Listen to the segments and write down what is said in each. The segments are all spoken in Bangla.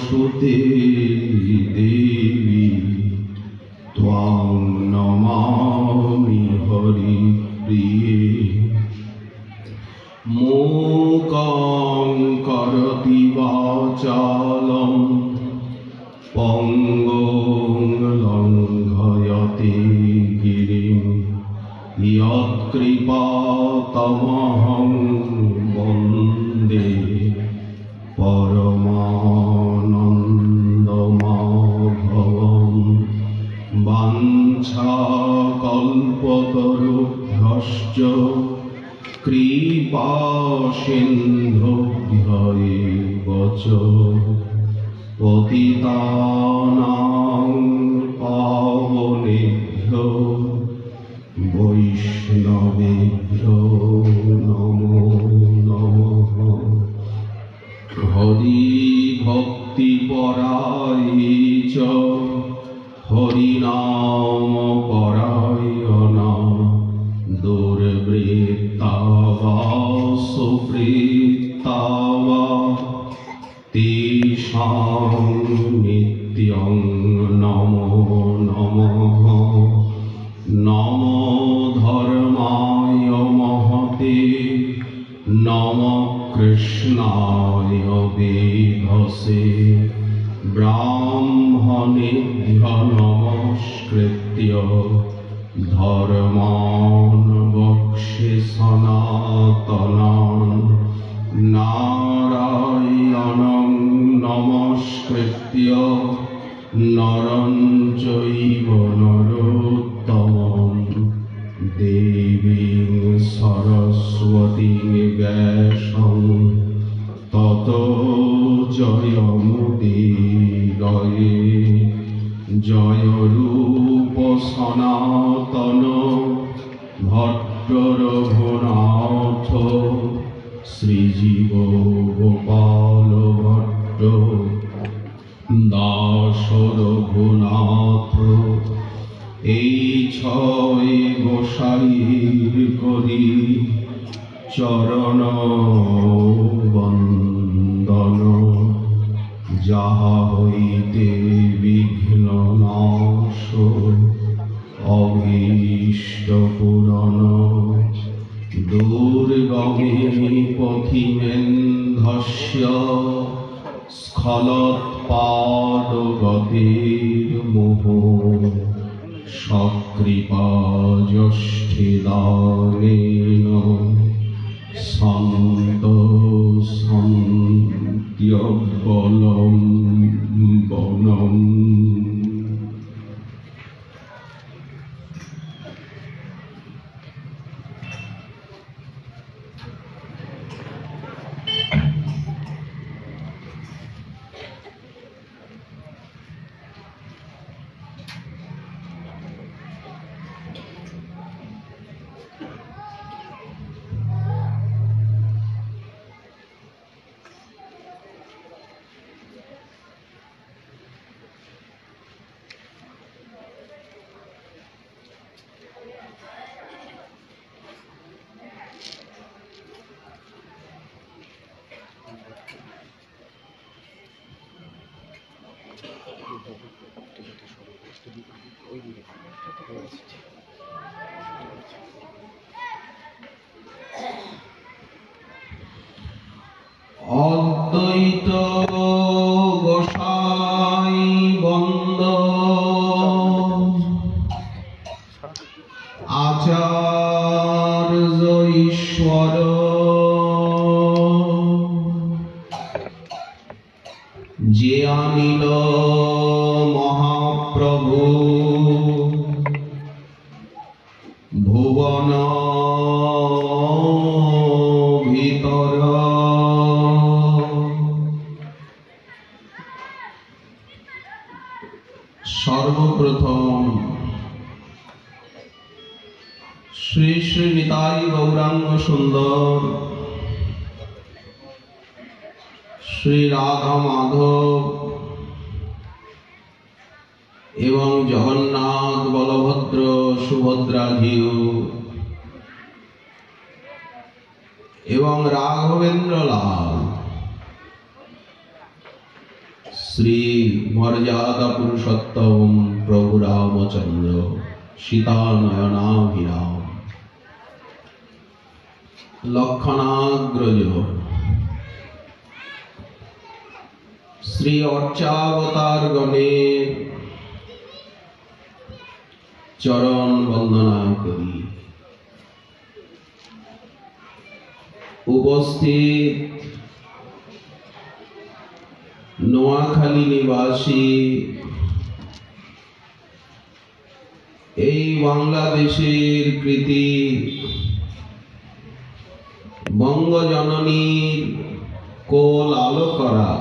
वसुते देवी त्वां नमामि हरिप्रिये। मूकं करोति वाचालं पङ्गुं लङ्घयते गिरिं यत्कृपातमहं वन्दे परमानन्दमाधवं। वाञ्छाकल्पतरुभ्यश्च कृपासिन्धुभ्य एव च पतितानां पावनेभ्यो वैष्णवेभ्यो नमो नमः। हरिभक्तिपराये च हरिनामपरायणा दुर्वृत्ता वा सुवृत्ता वा तेषां नित्यं नमो नमः। नमो धर्माय महते नमो कृष्णाय वेधसे। ब्राह्मणेभ्यः नमस्कृत्य धर्मान् वक्ष्ये सनातनान्। नारायणं नमस्कृत्य नरं चैव नरोत्तमं। देवीं सरस्वतीं व्यासं ततो जयमुदीरये। जय रूप सनातन भट्ट रघुनाथ श्रीजीव गोपाल भट्ट दास रघुनाथ। এই ছয় গোসাইর করি চরণ বন্দন। যাহা হইতে বিঘ্ন নাশ অভীষ্ট পূরণ। দুর্গমে পথিমেন্ধস্য স্খলৎপাদগতির্মোহ। সকৃপা যষ্ঠিদানেন সন্ত সন্ত্যবলম্বনম। অদ্বৈত গোসাই বন্দ আচার্য ঈশ্বর যে আনিল মহাপ্রভু ভুবন ভিতর। সর্বপ্রথম শ্রী শ্রী নিতাই গৌরাঙ্গ সুন্দর শ্রী রাধা মাধব এবং জগন্নাথ বলভদ্র সুভদ্রাধিও এবং রাঘবেন্দ্র লাল শ্রী মর্যাদা পুরুষোত্তম প্রভু রামচন্দ্র সীতানয়নাভিরাম লক্ষণাগ্রজ শ্রী অর্চাবতার গণের চরণ বন্দনা করি। উপস্থিত নোয়াখালী নিবাসী এই বাংলাদেশের কৃতি বঙ্গজননীর কোল আলো করা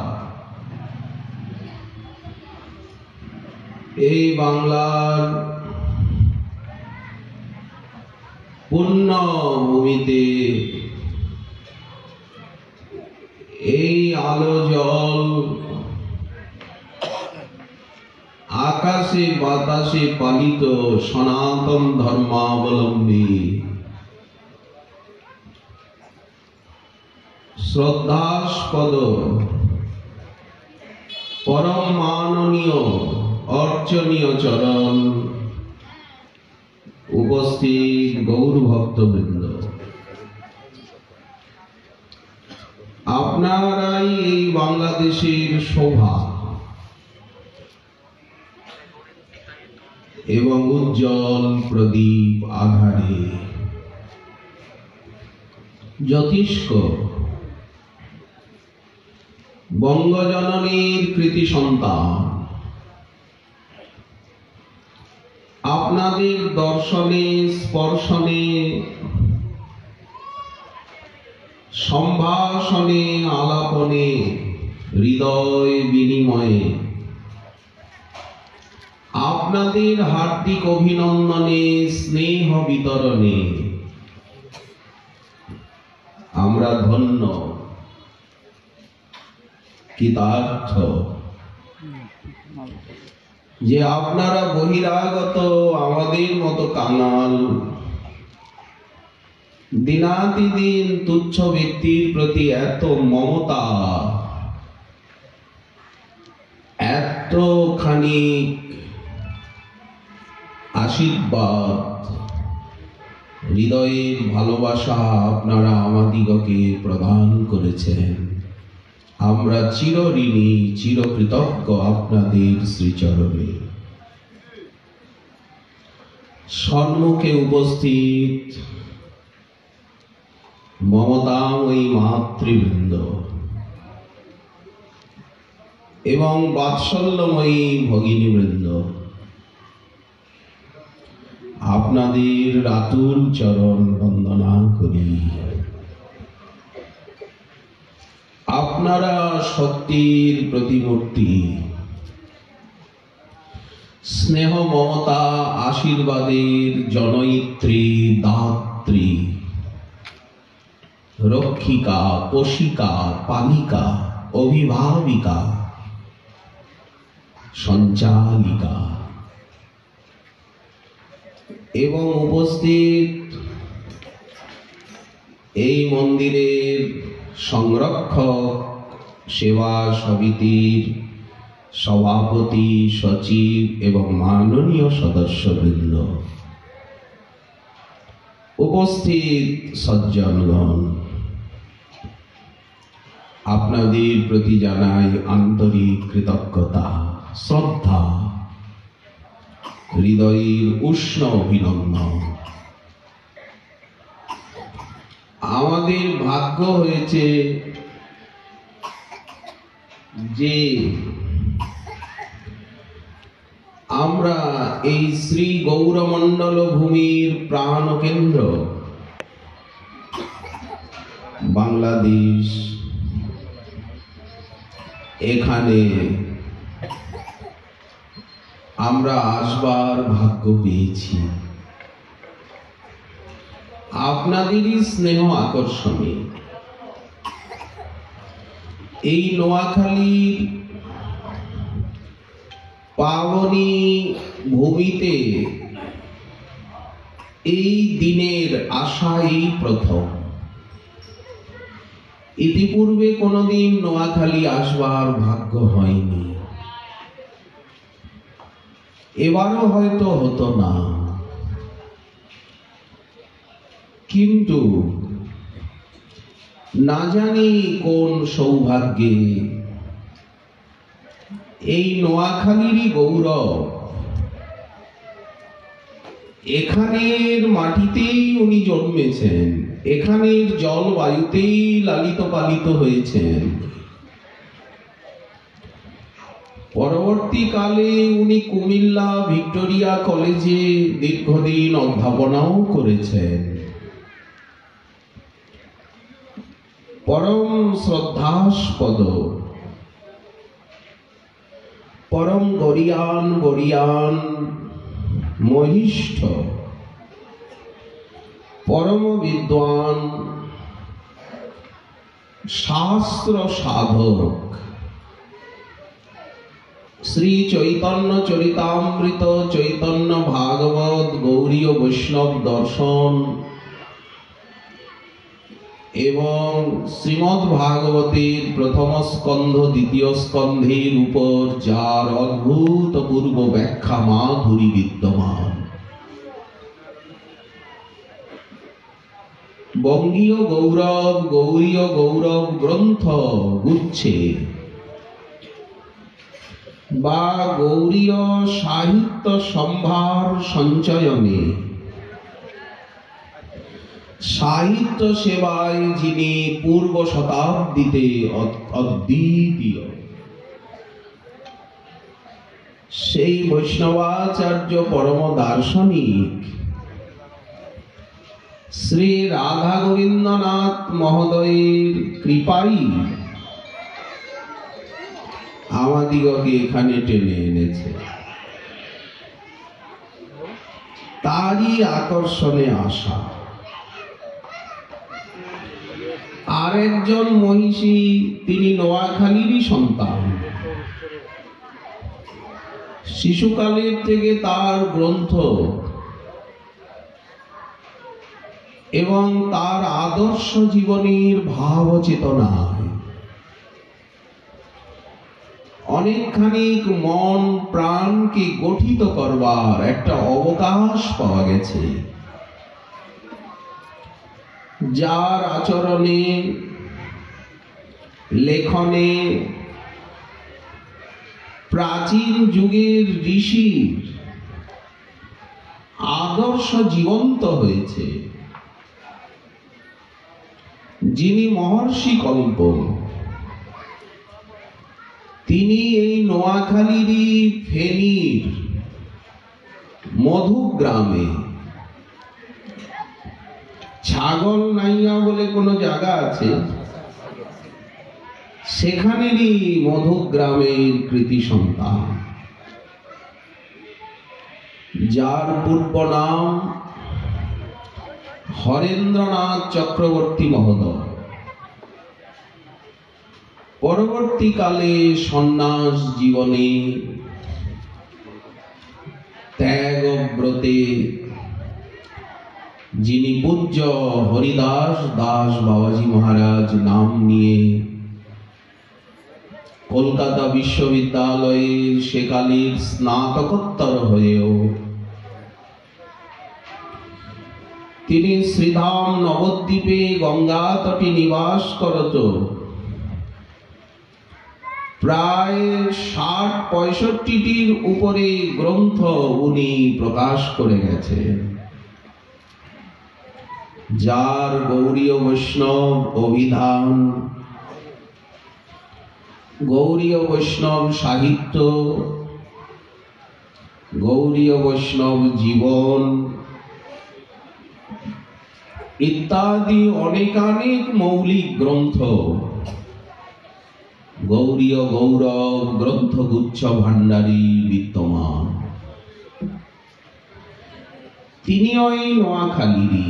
এই বাংলার পুণ্য ভূমিতে এই আলো জল আকাশে বাতাসে পালিত সনাতন ধর্মাবলম্বী শ্রদ্ধাস্পদ পরম মাননীয় অর্চনীয় চরণ উপস্থিত গৌর ভক্তবৃন্দ, আপনারাই এই বাংলাদেশের শোভা এবং উজ্জ্বল প্রদীপ আধারে জ্যোতিষ্ক বঙ্গজননীর কৃতি সন্তান। আপনাদের দর্শনে স্পর্শনে সম্ভাষণে আলাপনে হৃদয় বিনিময়ে আপনাদের হার্দিক অভিনন্দনে স্নেহ বিতরণে আমরা ধন্য কৃতার্থ যে আপনারা বহিরাগত আমাদের মতো কাঙাল দিনাতিদিন তুচ্ছ ব্যক্তির প্রতি এত মমতা, এতখানি আশীর্বাদ, হৃদয়ের ভালোবাসা আপনারা আমাদিগকে প্রদান করেছেন। আমরা চিরঋণী, চিরকৃতজ্ঞ আপনাদের শ্রীচরণে। সম্মুখে উপস্থিত মমতাময়ী মাতৃবৃন্দ এবং বাৎসল্যময়ী ভগিনীবৃন্দ, আপনাদের আতুল চরণ বন্দনা করি। আপনারা শক্তির প্রতিমূর্তি, স্নেহ মমতা আশীর্বাদের জনয়িত্রী, দাত্রী, রক্ষিকা, পোষিকা, পালিকা, অভিভাবিকা, সঞ্চালিকা এবং উপস্থিত এই মন্দিরের সংরক্ষক সেবা সমিতির সভাপতি, সচিব এবং মাননীয় সদস্যবৃন্দ, উপস্থিত সজ্জনগণ, আপনাদের প্রতি জানাই আন্তরিক কৃতজ্ঞতা, শ্রদ্ধা, হৃদয়ের উষ্ণ অভিনন্দন। আমাদের ভাগ্য হয়েছে যে আমরা এই শ্রী গৌরমণ্ডল ভূমির প্রাণকেন্দ্র বাংলাদেশ, এখানে আমরা আসবার ভাগ্য পেয়েছি। আপনাদেরই স্নেহ আকর্ষণে এই নোয়াখালীর পাবনী ভূমিতে এই দিনের আশা এই প্রথম। ইতিপূর্বে কোনোদিন নোয়াখালী আসবার ভাগ্য হয়নি। এবারও হয়তো হতো না, কিন্তু না জানি কোন সৌভাগ্যে এই নোয়াখালীরই গৌরব, এখানের মাটিতেই উনি জন্মেছেন, এখানের জলবায়ুতেই লালিত পালিত হয়েছেন। পরবর্তীকালে উনি কুমিল্লা ভিক্টোরিয়া কলেজে দীর্ঘদিন অধ্যাপনাও করেছেন। পরম শ্রদ্ধাস্পদ, পরম গরিয়ান মহিষ্ঠ, পরম বিদ্বান, শাস্ত্র সাধক, শ্রী চৈতন্য চরিতামৃত, চৈতন্য ভাগবত, গৌড়ীয় বৈষ্ণব দর্শন এবং শ্রীমদ্ ভাগবতের প্রথম স্কন্ধ দ্বিতীয় স্কন্ধের উপর যার অদ্ভুতপূর্ব ব্যাখ্যা মাধুরী বিদ্যমান, বঙ্গীয় গৌরব, গৌড়ীয় গৌরব গ্রন্থ গুচ্ছে বা গৌড়ীয় সাহিত্য সম্ভার সঞ্চয়নে সাহিত্য সেবায় যিনি পূর্ব শতাব্দীতে অদ্বিতীয়, সেই বৈষ্ণবাচার্য পরম দার্শনিক শ্রী রাধা গোবিন্দনাথ মহোদয়ের কৃপাই আমাদিগকে এখানে টেনে এনেছে। তারই আকর্ষণে আসা। আর একজন মহিষী, তিনি নোয়াখালীরই সন্তান। শিশুকালের থেকে তার গ্রন্থ এবং তার আদর্শ জীবনের ভাব চেতনায় অনেকখানি মন প্রাণকে গঠিত করবার একটা অবকাশ পাওয়া গেছে, যার আচরণে, লেখনে প্রাচীন যুগের ঋষির আদর্শ জীবন্ত হয়েছে। যিনি মহর্ষি কল্প, তিনি এই নোয়াখালীরই ফেনীর মধুগ্রামে, ছাগল নাইয়া বলে কোনো জায়গা আছে, সেখানেরই মধুগ্রামের কৃতি সন্তান, যার পূর্ব নাম হরেন্দ্রনাথ চক্রবর্তী মহোদয়। পরবর্তীকালে সন্ন্যাস জীবনে ত্যাগব্রতে যিনি পূজ্য হরিদাস দাস বাবাজি মহারাজ নাম নিয়ে কলকাতা বিশ্ববিদ্যালয়ের সেকালের স্নাতকোত্তর হয়েও তিনি শ্রীধাম নবদ্বীপে গঙ্গা তটে নিবাস করত প্রায় ৬০-৬৫টির উপরে গ্রন্থ উনি প্রকাশ করে গেছেন, যার গৌড়ীয় বৈষ্ণব অভিধান, গৌড়ীয় বৈষ্ণব সাহিত্য, গৌড়ীয় বৈষ্ণব জীবন ইত্যাদি অনেকানেক মৌলিক গ্রন্থ গৌড়ীয় গৌরব গ্রন্থগুচ্ছ ভাণ্ডারী বিদ্যমান। তিনি ওই নোয়াখালীরই।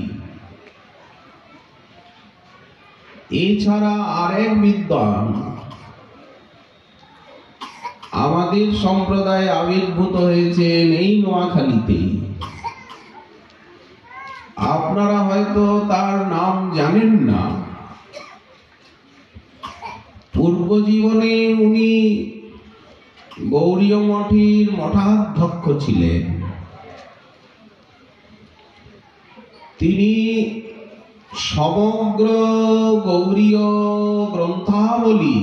এছাড়া আরেক বিদ্বান আমাদের সম্প্রদায়ে আবির্ভূত হয়েছেন এই নোয়াখালীতেই। আপনারা হয়তো তার নাম জানেন না। পূর্ব জীবনে উনি গৌড়ীয় মঠের মঠাধ্যক্ষ ছিলেন। তিনি সমগ্র গৌড়ীয় গ্রন্থাবলী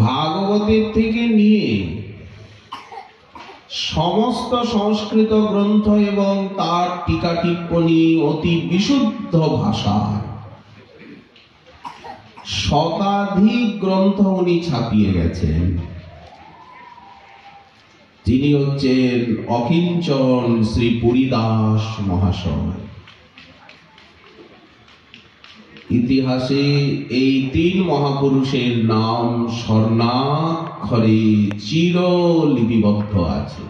ভাগবতের থেকে নিয়ে সমস্ত সংস্কৃত গ্রন্থ এবং তার টিকা টিপ্পনী অতি বিশুদ্ধ ভাষায় শতাধিক গ্রন্থ উনি ছাপিয়ে গেছেন। তিনি হচ্ছেন অকিঞ্চন শ্রী পুরীদাস মহাশয়। ইতিহাসে এই তিন মহাপুরুষের নাম স্বর্ণাক্ষরে চিরলিপিবদ্ধ আছে,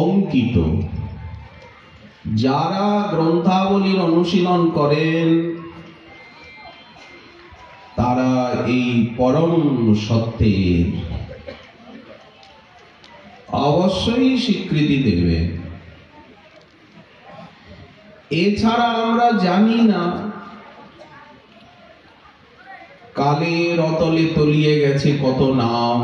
অঙ্কিত। যারা গ্রন্থাবলীর অনুশীলন করেন তারা এই পরম সত্যের অবশ্যই স্বীকৃতি দেবেন। এছাড়া আমরা জানি না কালের অতলে তলিয়ে গেছে কত নাম,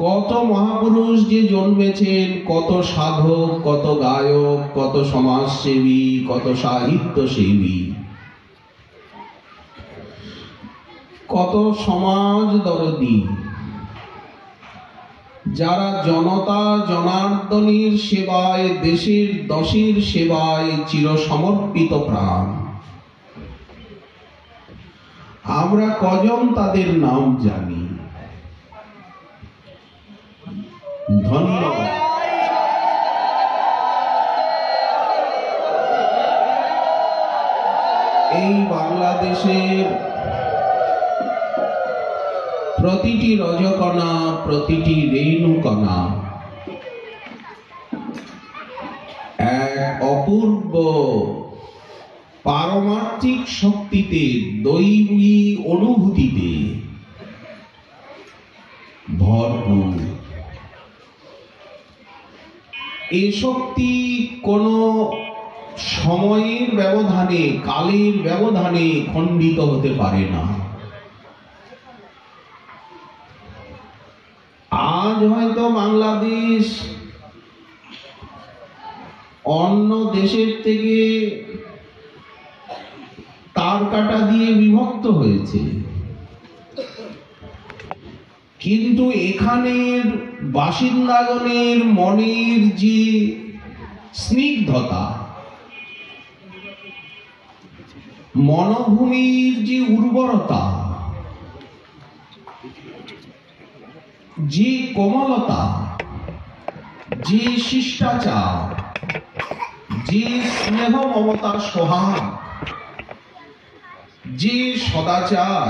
কত মহাপুরুষ যে জন্মেছেন, কত সাধক, কত গায়ক, কত সমাজসেবী, কত সাহিত্যসেবী, কত সমাজ দরদী, যারা জনতা জনার্দনের সেবায়, দেশের দশের সেবায় চিরসমর্পিত প্রাণ। আমরা কজন তাদের নাম জানি? ধন্যবাদ। এই বাংলাদেশের প্রতিটি রজকণা, প্রতিটি রেণুকণা এক অপূর্ব পারমার্থিক শক্তিতে, দৈবী অনুভূতিতে ভরপুর। এ শক্তি কোন সময়ের ব্যবধানে, কালের ব্যবধানে খণ্ডিত হতে পারে না। আজ হয়তো বাংলাদেশ অন্য দেশের থেকে তার কাটা দিয়ে বিভক্ত হয়েছে, কিন্তু এখানের বাসিন্দাগণের মনের যে স্নিগ্ধতা, মনোভূমির যে উর্বরতা, যে কোমলতা, যে শিষ্টাচার, যে স্নেহ মমতা সোহাগ, যে সদাচার,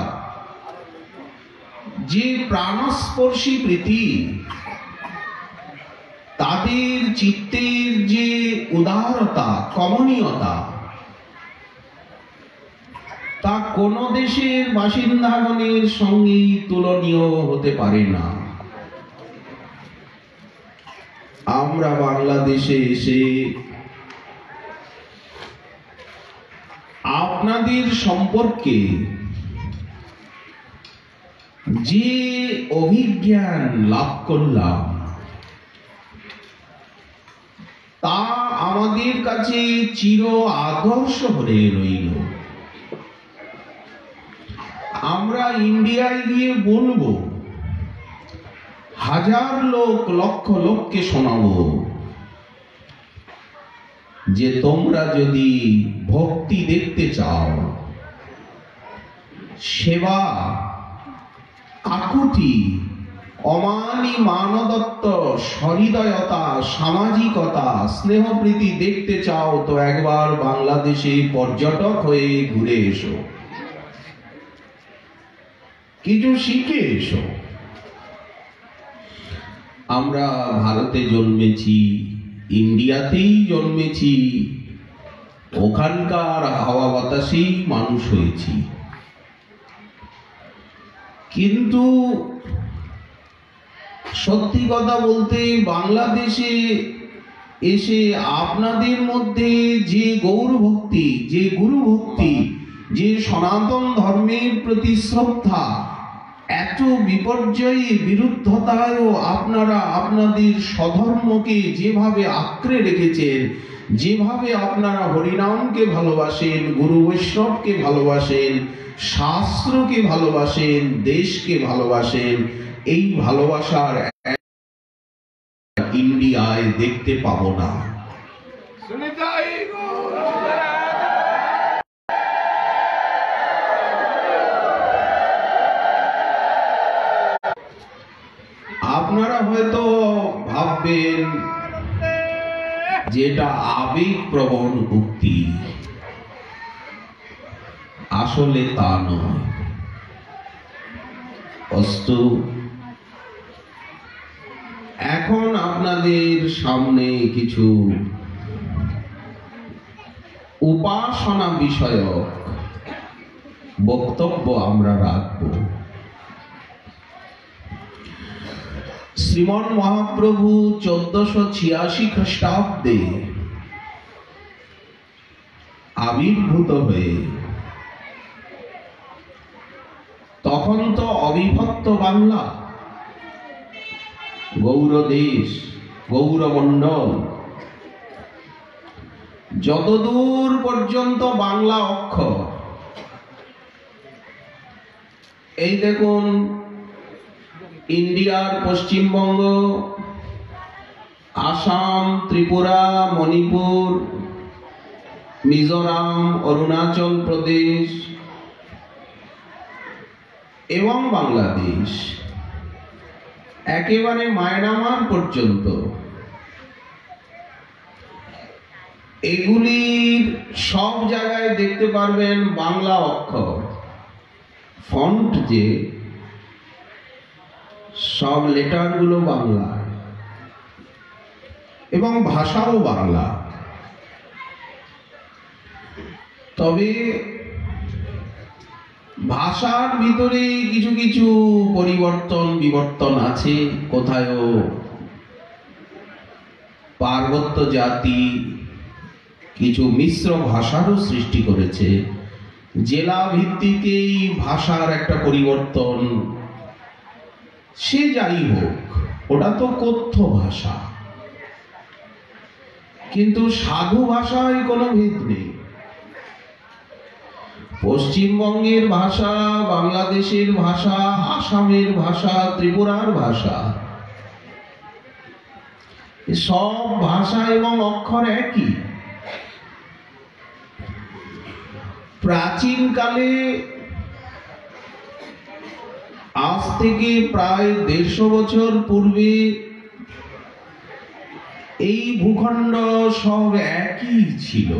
যে প্রাণস্পর্শী প্রীতি, তাদের চিত্তের যে উদারতা, কমনীয়তা, তা কোন দেশের বাসিন্দাগণের সঙ্গে তুলনীয় হতে পারে না। আমরা বাংলাদেশে এসে আপনাদের সম্পর্কে যে অভিজ্ঞান লাভ করলাম, তা আমাদের কাছে চির আদর্শ হয়ে রইল। আমরা ইন্ডিয়ায় গিয়ে বলবো, হাজার লোক, লক্ষ লোককে শোনাবো যে তোমরা যদি ভক্তি দেখতে চাও, সেবা, আকুতি, অমানি মানদত্ত, সহৃদয়তা, সামাজিকতা, স্নেহপ্রীতি দেখতে চাও, তো একবার বাংলাদেশে পর্যটক হয়ে ঘুরে এসো, কিছু শিখে এসো। আমরা ভারতে জন্মেছি, ইন্ডিয়াতেই জন্মেছি, ওখানকার হাওয়া বাতাসেই মানুষ হয়েছি, কিন্তু সত্যি কথা বলতে বাংলাদেশে এসে আপনাদের মধ্যে যে গৌর ভক্তি, যে গুরু ভক্তি, যে সনাতন ধর্মের প্রতি শ্রদ্ধা, এত বিপর্যয়ী বিরুদ্ধতায়ও আপনারা আপনাদের স্বধর্মকে যেভাবে আঁকড়ে রেখেছেন, যেভাবে আপনারা হরিনামকে ভালোবাসেন, গুরু বৈষ্ণবকে ভালোবাসেন, শাস্ত্রকে ভালোবাসেন, দেশকে ভালোবাসেন, এই ভালোবাসার ইন্ডিয়ায় দেখতে পাবো না। আপনারা হয়তো ভাববেন যেটা আবেগ প্রবণ উক্তি, আসলে তা নয়। অস্তু, এখন আপনাদের সামনে কিছু উপাসনা বিষয়ক বক্তব্য আমরা রাখব। শ্রীমন মহাপ্রভু 1486 খ্রিস্টাব্দে আবির্ভূত হয়ে, তখন তো অবিভক্ত বাংলা, গৌরদেশ, গৌরমণ্ডল, যতদূর পর্যন্ত বাংলা অক্ষর, এই দেখুন ইন্ডিয়ার পশ্চিমবঙ্গ, আসাম, ত্রিপুরা, মণিপুর, মিজোরাম, অরুণাচল প্রদেশ এবং বাংলাদেশ, একেবারে মায়ানমার পর্যন্ত, এগুলির সব জায়গায় দেখতে পারবেন বাংলা অক্ষর, ফন্ট, যে সব লেটারগুলো বাংলা এবং ভাষাও বাংলা। তবে ভাষার ভিতরে কিছু কিছু বিবর্তন আছে। কোথায়ও পার্বত্য জাতি কিছু মিশ্র ভাষারও সৃষ্টি করেছে। জেলা ভিত্তিকেই ভাষার একটা পরিবর্তন, সে যাই হোক, ওটা তো কথ্য ভাষা, কিন্তু সাধু ভাষায় কোনো ভেদ নেই। পশ্চিমবঙ্গের ভাষা, বাংলাদেশের ভাষা, আসামের ভাষা, ত্রিপুরার ভাষা, সব ভাষা এবং অক্ষর একই। প্রাচীনকালে, আজ থেকে প্রায় 150 বছর পূর্বে, এই ভূখণ্ড সব একই ছিল।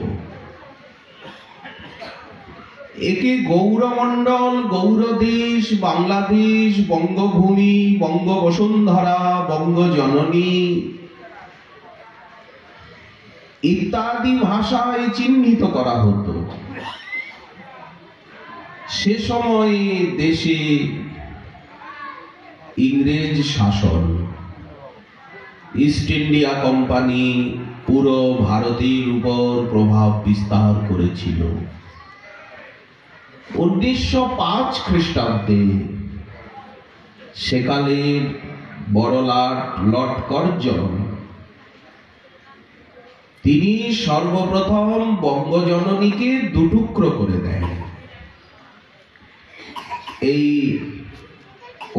একে গৌরমণ্ডল, গৌরদেশ, বাংলাদেশ, বঙ্গভূমি, বঙ্গবসুন্ধরা, বঙ্গজননী ইত্যাদি ভাষায় চিহ্নিত করা হতো। সে সময় দেশে ইংরেজ শাসন, ইস্ট ইন্ডিয়া কোম্পানি পুরো ভারতের উপর প্রভাব বিস্তার করেছিল। 1905 খ্রিস্টাব্দে সেকালের বড়লাট লর্ড কার্জন, তিনি সর্বপ্রথম বঙ্গজননীকে দুটুকরো করে দেন। এই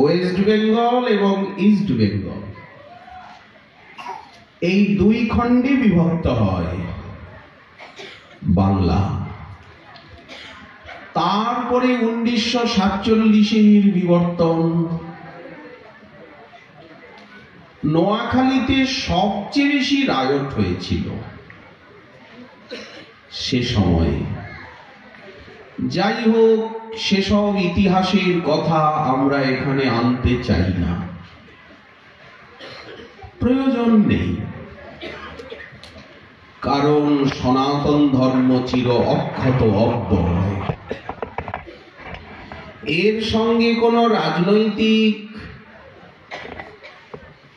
ওয়েস্ট বেঙ্গল এবং ইস্ট বেঙ্গল, এই দুই খণ্ডে বিভক্ত হয় বাংলা। তারপরে 1947 বিবর্তন। নোয়াখালীতে সবচেয়ে বেশি রায়ট হয়েছিল সে সময়ে। যাই হোক, সেসব ইতিহাসের কথা আমরা এখানে আনতে চাই না, প্রয়োজন নেই। কারণ সনাতন ধর্ম চির অক্ষত অব্যয়। এর সঙ্গে কোনো রাজনৈতিক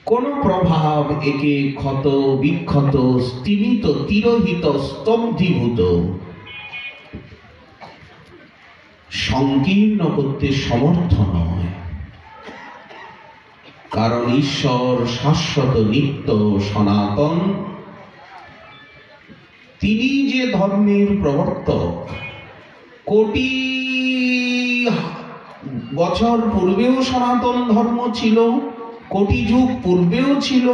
কোনো প্রভাব একে ক্ষত বিক্ষত, স্তিমিত, তিরোহিত, স্তব্ধীভূত সংকীর্ণ করতে সমর্থ নয়। কারণ ঈশ্বর শাশ্বত, নিত্য, সনাতন। তিনি যে ধর্মের প্রবর্তক, কোটি বছর পূর্বেও সনাতন ধর্ম ছিল, কোটি যুগ পূর্বেও ছিল।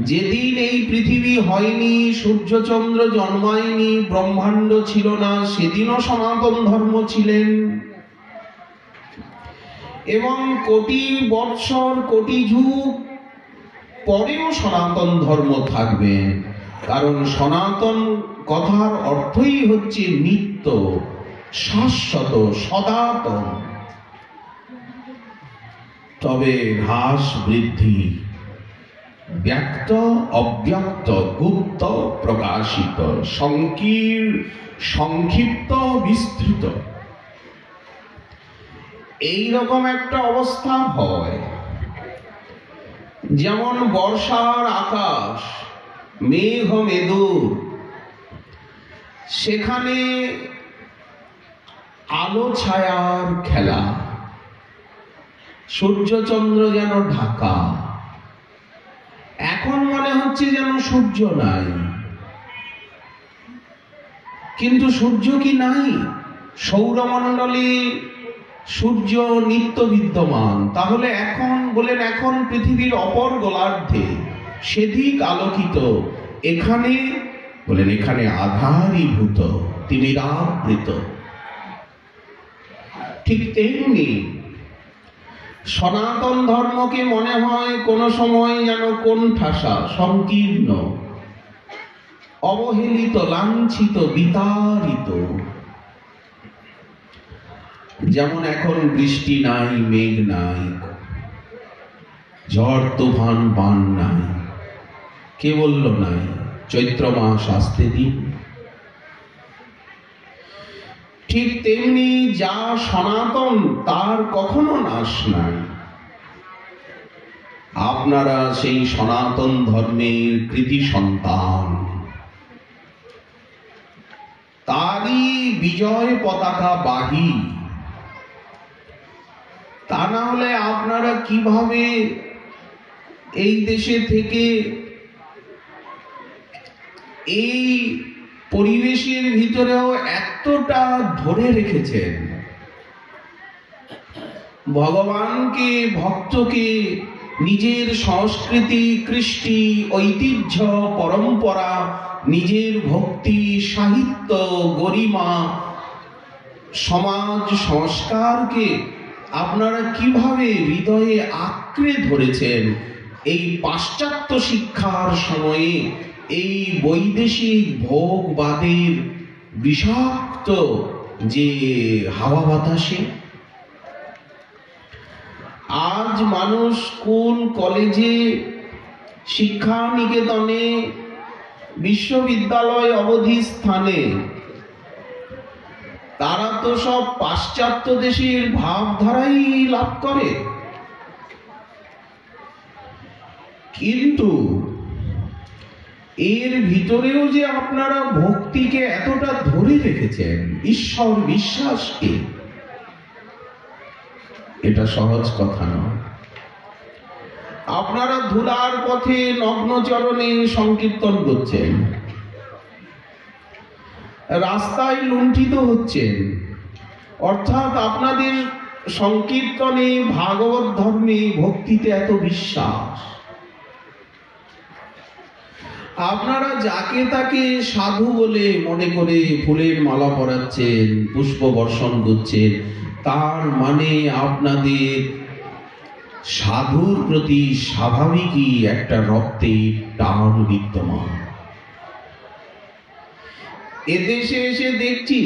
যেদিন এই পৃথিবী হয়নি, সূর্যচন্দ্র জন্মায়নি, ব্রহ্মাণ্ড ছিল না, সেদিনও সনাতন ধর্ম ছিলেন। এবং কোটি বৎসর, কোটি যুগ পরেও সনাতন ধর্ম থাকবে। কারণ সনাতন কথার অর্থই হচ্ছে নিত্য, শাশ্বত, সনাতন। তবে হ্রাস বৃদ্ধি, ব্যক্ত অব্যক্ত, গুপ্ত প্রকাশিত, সংক্ষিপ্ত বিস্তৃত, এইরকম একটা অবস্থা হয়। যেমন বর্ষার আকাশ মেঘ মেদুর, সেখানে আলো ছায়ার খেলা, সূর্যচন্দ্র যেন ঢাকা। এখন মনে হচ্ছে যেন সূর্য নাই, কিন্তু সূর্য কি নাই? সৌরমণ্ডলে সূর্য নিত্য বিদ্যমান। তাহলে এখন বলেন, এখন পৃথিবীর অপর গোলার্ধে সেদিক আলোকিত, এখানে বলেন এখানে আধারীভূত, তিনি আবৃত। ঠিক তেমনি সনাতন ধর্মকে মনে হয় কোন সময় যেন কোণঠাসা, সংকীর্ণ, অবহেলিত, লাঞ্ছিত, বিতাড়িত। যেমন এখন বৃষ্টি নাই, মেঘ নাই, ঝড় তুফান বান নাই। কে বলল নাই? চৈত্র মাস আসতে দিন। ঠিক তেমনি যা সনাতন তার কখনো নাশ নাই। আপনারা সেই সনাতন ধর্মের কৃতি সন্তান, তারই বিজয় পতাকা বাহী। তা না হলে আপনারা কিভাবে এই দেশে থেকে এই পরিবেশের ভিতরেও এতটা ধরে রেখেছেন? ভগবানকে, ভক্তকে, নিজের সংস্কৃতি, কৃষ্টি, ঐতিহ্য, পরম্পরা, নিজের ভক্তি, সাহিত্য, গরিমা, সমাজ সংস্কারকে আপনারা কিভাবে হৃদয়ে আঁকড়ে ধরেছেন? এই পাশ্চাত্য শিক্ষার সময়ে এই বৈদেশিক ভোগবাদের বিষাক্ত যে হাওয়া বাতাসে আজ মানুষ স্কুল, কলেজে, শিক্ষা নিকেতনে, বিশ্ববিদ্যালয় অবধি স্থানে তারা তো সব পাশ্চাত্য দেশের ভাবধারাই লাভ করে। কিন্তু এর ভিতরেও যে আপনারা ভক্তিকে এতটা ধরে রেখেছেন, ঈশ্বর বিশ্বাসকে, এটা সহজ কথা নয়। আপনারা ধুলার পথে নগ্ন চরণে সংকীর্তন করছেন, রাস্তায় লুণ্ঠিত হচ্ছেন, অর্থাৎ আপনাদের সংকীর্তনে, ভাগবত ধর্মে, ভক্তিতে এত বিশ্বাস। আপনারা যাকে তাকে সাধু বলে মনে করে ফুলের মালা পরাচ্ছেন, পুষ্প বর্ষণ করছেন, তার মানে আপনাদের সাধুর প্রতি স্বাভাবিকই একটা রক্তের টান বিদ্যমান। এদেশে এসে দেখছি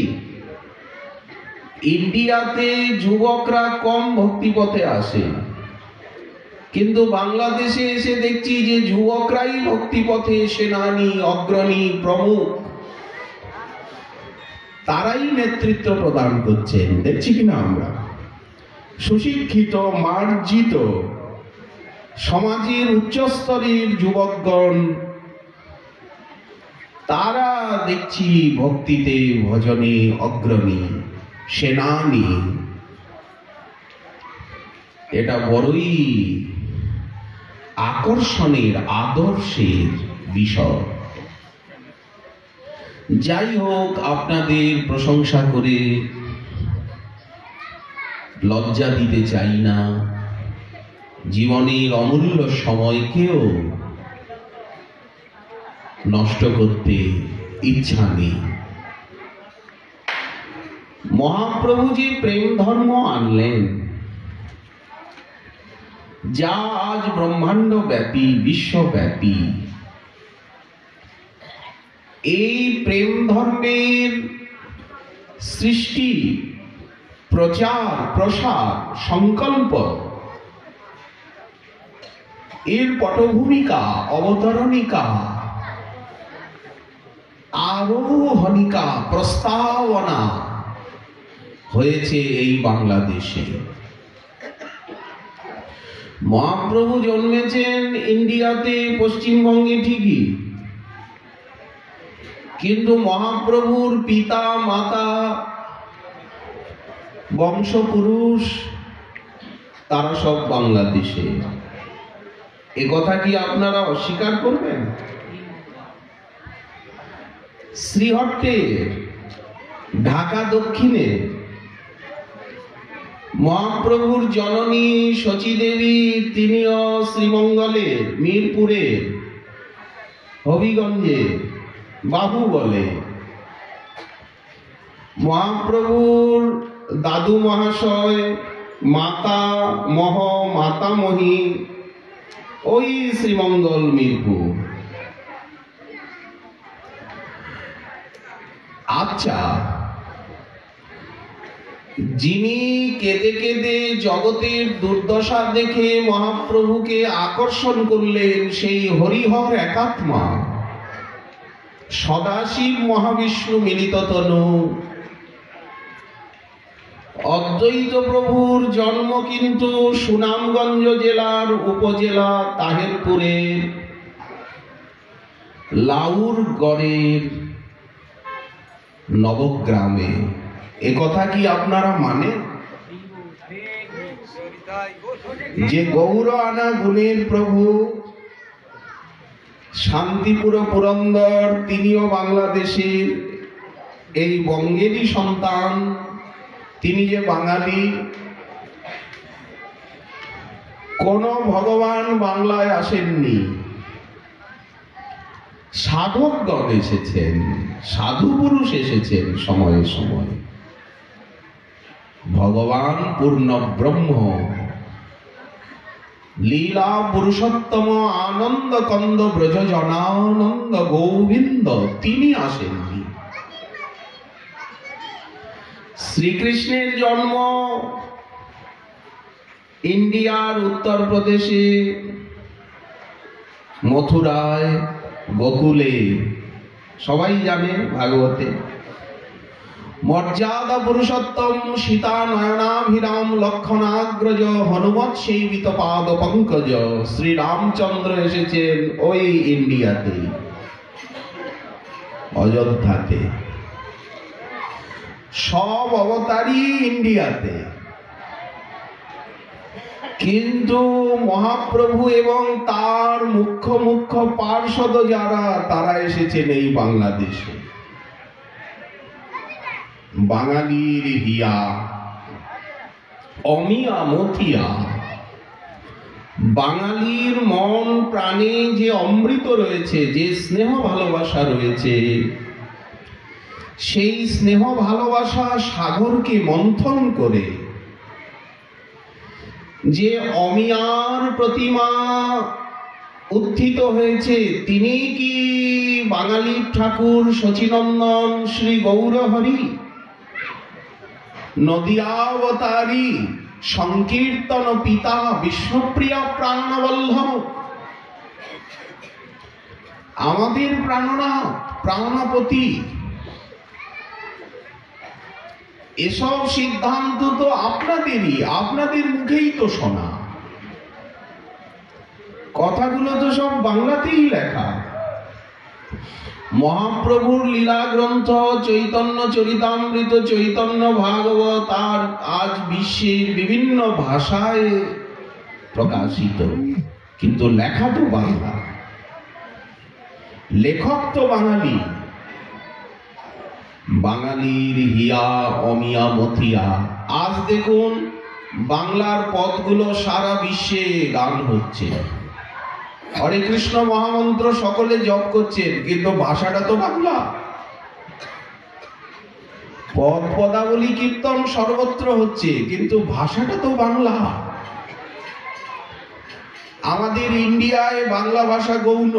ইন্ডিয়াতে যুবকরা কম ভক্তিপথে আসে, কিন্তু বাংলাদেশে এসে দেখছি যে যুবকরাই ভক্তিপথে সেনানী, অগ্রণী, প্রমুখ, তারাই নেতৃত্ব প্রদান করছেন। দেখছি কিনা আমরা সুশিক্ষিত, মার্জিত সমাজের উচ্চস্তরের যুবকগণ তারা দেখছি ভক্তিতে ভজনে অগ্রণী, সেনানী। এটা বড়ই আকর্ষণের, আদর্শের বিষয়। যাই হোক, আপনাদের প্রশংসা করে লজ্জা দিতে চাই না। জীবনের অমূল্য সময়কেও নষ্ট করতে ইচ্ছা নেই। মহাপ্রভু যে প্রেম ধর্ম আনলেন, যা আজ ব্রহ্মাণ্ড ব্যাপী, বিশ্বব্যাপী, এই প্রেম ধর্মের সৃষ্টি, প্রচার, প্রসার, সংকল্প, এর পটভূমিকা, অবতরণিকা, আরোহণিকা, প্রস্তাবনা হয়েছে এই বাংলাদেশে। মহাপ্রভু জন্মেছেন ইন্ডিয়াতে, পশ্চিমবঙ্গে ঠিকই, কিন্তু মহাপ্রভুর পিতা মাতা, বংশপুরুষ তারা সব বাংলাদেশে। এ কথা কি আপনারা অস্বীকার করবেন? শ্রীহট্টে, ঢাকা দক্ষিণে মহাপ্রভুর জননী শচীদেবী, তিনিও শ্রীমঙ্গলে, মিরপুরে, হবিগঞ্জে, বাবু বলে। মহাপ্রভুর দাদু মহাশয়, মাতা মাতামহী ওই শ্রীমঙ্গল, মিরপুর। আচ্ছা, যিনি কেঁদে কেঁদে জগতের দুর্দশা দেখে মহাপ্রভুকে আকর্ষণ করলেন, সেই হরিহর একাত্মা, সদাশিব মহাবিষ্ণু মিলিত তনু, অদ্বৈত প্রভুর জন্ম কিন্তু সুনামগঞ্জ জেলার উপজেলা তাহেরপুরে লাউরগড়ের নবগ্রামে। এ কথা কি আপনারা মানে? যে গৌর আনা গুণের প্রভু শান্তিপুর পুরন্দর, তিনিও বাংলাদেশের, এই বঙ্গেরই সন্তান, তিনি যে বাঙালি। কোন ভগবান বাংলায় আসেননি, সাধকগণ এসেছেন, সাধু পুরুষ এসেছেন সময়ে সময়ে। ভগবান পূর্ণ ব্রহ্ম, লীলা পুরুষোত্তম, আনন্দ কন্দ ব্রজ জনানন্দ গোবিন্দ, তিনি আসেননি। শ্রীকৃষ্ণের জন্ম ইন্ডিয়ার উত্তরপ্রদেশে, মথুরায়, গোকুলে, সবাই জানে ভাগবতে। মর্যাদা পুরুষোত্তম সীতা নয়নাভিরাম লক্ষণাগ্রজ হনুমৎ সেবিত পাদ পঙ্কজ, শ্রীরামচন্দ্র এসেছেন ওই ইন্ডিয়াতে, অযোধ্যাতে। সব অবতারই ইন্ডিয়াতে, কিন্তু মহাপ্রভু এবং তার মুখ্য মুখ্য পার্ষদ যারা, তারা এসেছেন এই বাংলাদেশে। বাঙালির হিয়া, অমিয়া মথিয়া, বাঙালির মন প্রাণে যে অমৃত রয়েছে, যে স্নেহ ভালোবাসা রয়েছে, সেই স্নেহ ভালোবাসা সাগরকে মন্থন করে যে অমিয়ার প্রতিমা উত্থিত হয়েছে, তিনি কি বাঙালির ঠাকুর শচীনন্দন শ্রী গৌরহরি, নদিয়াবতারী, সংকীর্তন পিতা, বিষ্ণুপ্রিয়া প্রাণবল্লভ, আমাদের প্রাণনাথ, প্রাণপতি। এসব সিদ্ধান্ত তো আপনাদেরই, আপনাদের মুখেই তো শোনা। কথাগুলো তো সব বাংলাতেই লেখা। মহাপ্রভুর লীলা গ্রন্থ চৈতন্য চরিতামৃত, চৈতন্য ভাগবত আর আজ বিশ্বের বিভিন্ন ভাষায় প্রকাশিত, কিন্তু লেখা তো বাংলা, লেখক তো বাঙালি। বাঙালির হিয়া অমিয়া মথিয়া। আজ দেখুন বাংলার পদগুলো সারা বিশ্বে গান হচ্ছে, হরে কৃষ্ণ মহামন্ত্র সকলে জপ করছেন, কিন্তু ভাষাটা তো বাংলা। পদ পদাবলী কীর্তন সর্বত্র হচ্ছে, কিন্তু ভাষাটা তো বাংলা। আমাদের ইন্ডিয়ায় বাংলা ভাষা গৌণ।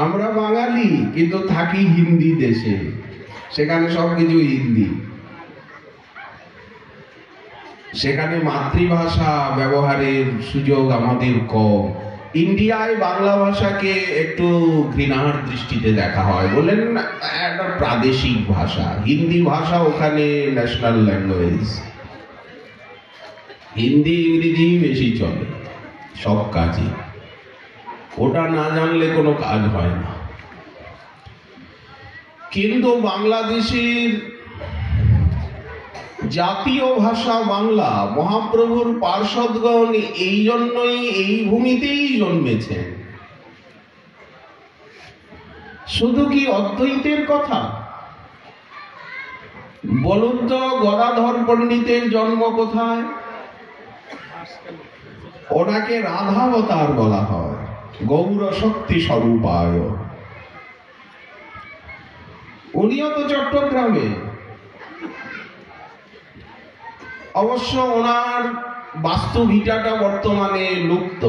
আমরা বাঙালি কিন্তু থাকি হিন্দি দেশে, সেখানে সবকিছু হিন্দি, সেখানে মাতৃভাষা ব্যবহারের সুযোগ আমাদের কম। ইন্ডিয়ায় বাংলা ভাষাকে একটু ঘৃণার দৃষ্টিতে দেখা হয়, বলেন একটা প্রাদেশিক ভাষা। হিন্দি ভাষা ওখানে ন্যাশনাল ল্যাঙ্গুয়েজ, হিন্দি ইংরেজি বেশি চলে সব কাজে, ওটা না জানলে কোনো কাজ হয় না। কিন্তু বাংলাদেশের জাতীয় ভাষা বাংলা। মহাপ্রভুর পার্ষদগণ এই জন্যই এই ভূমিতেই জন্মেছেন। শুধু কি অদ্বৈতের কথা বলুন তো, গদাধর পণ্ডিতের জন্ম কোথায়? ওনাকে রাধাবতার বলা হয়, গৌর শক্তি স্বরূপায়। উনিও তো চট্টগ্রামে। অবশ্য ওনার বাস্তু ভিটাটা বর্তমানে লুপ্ত।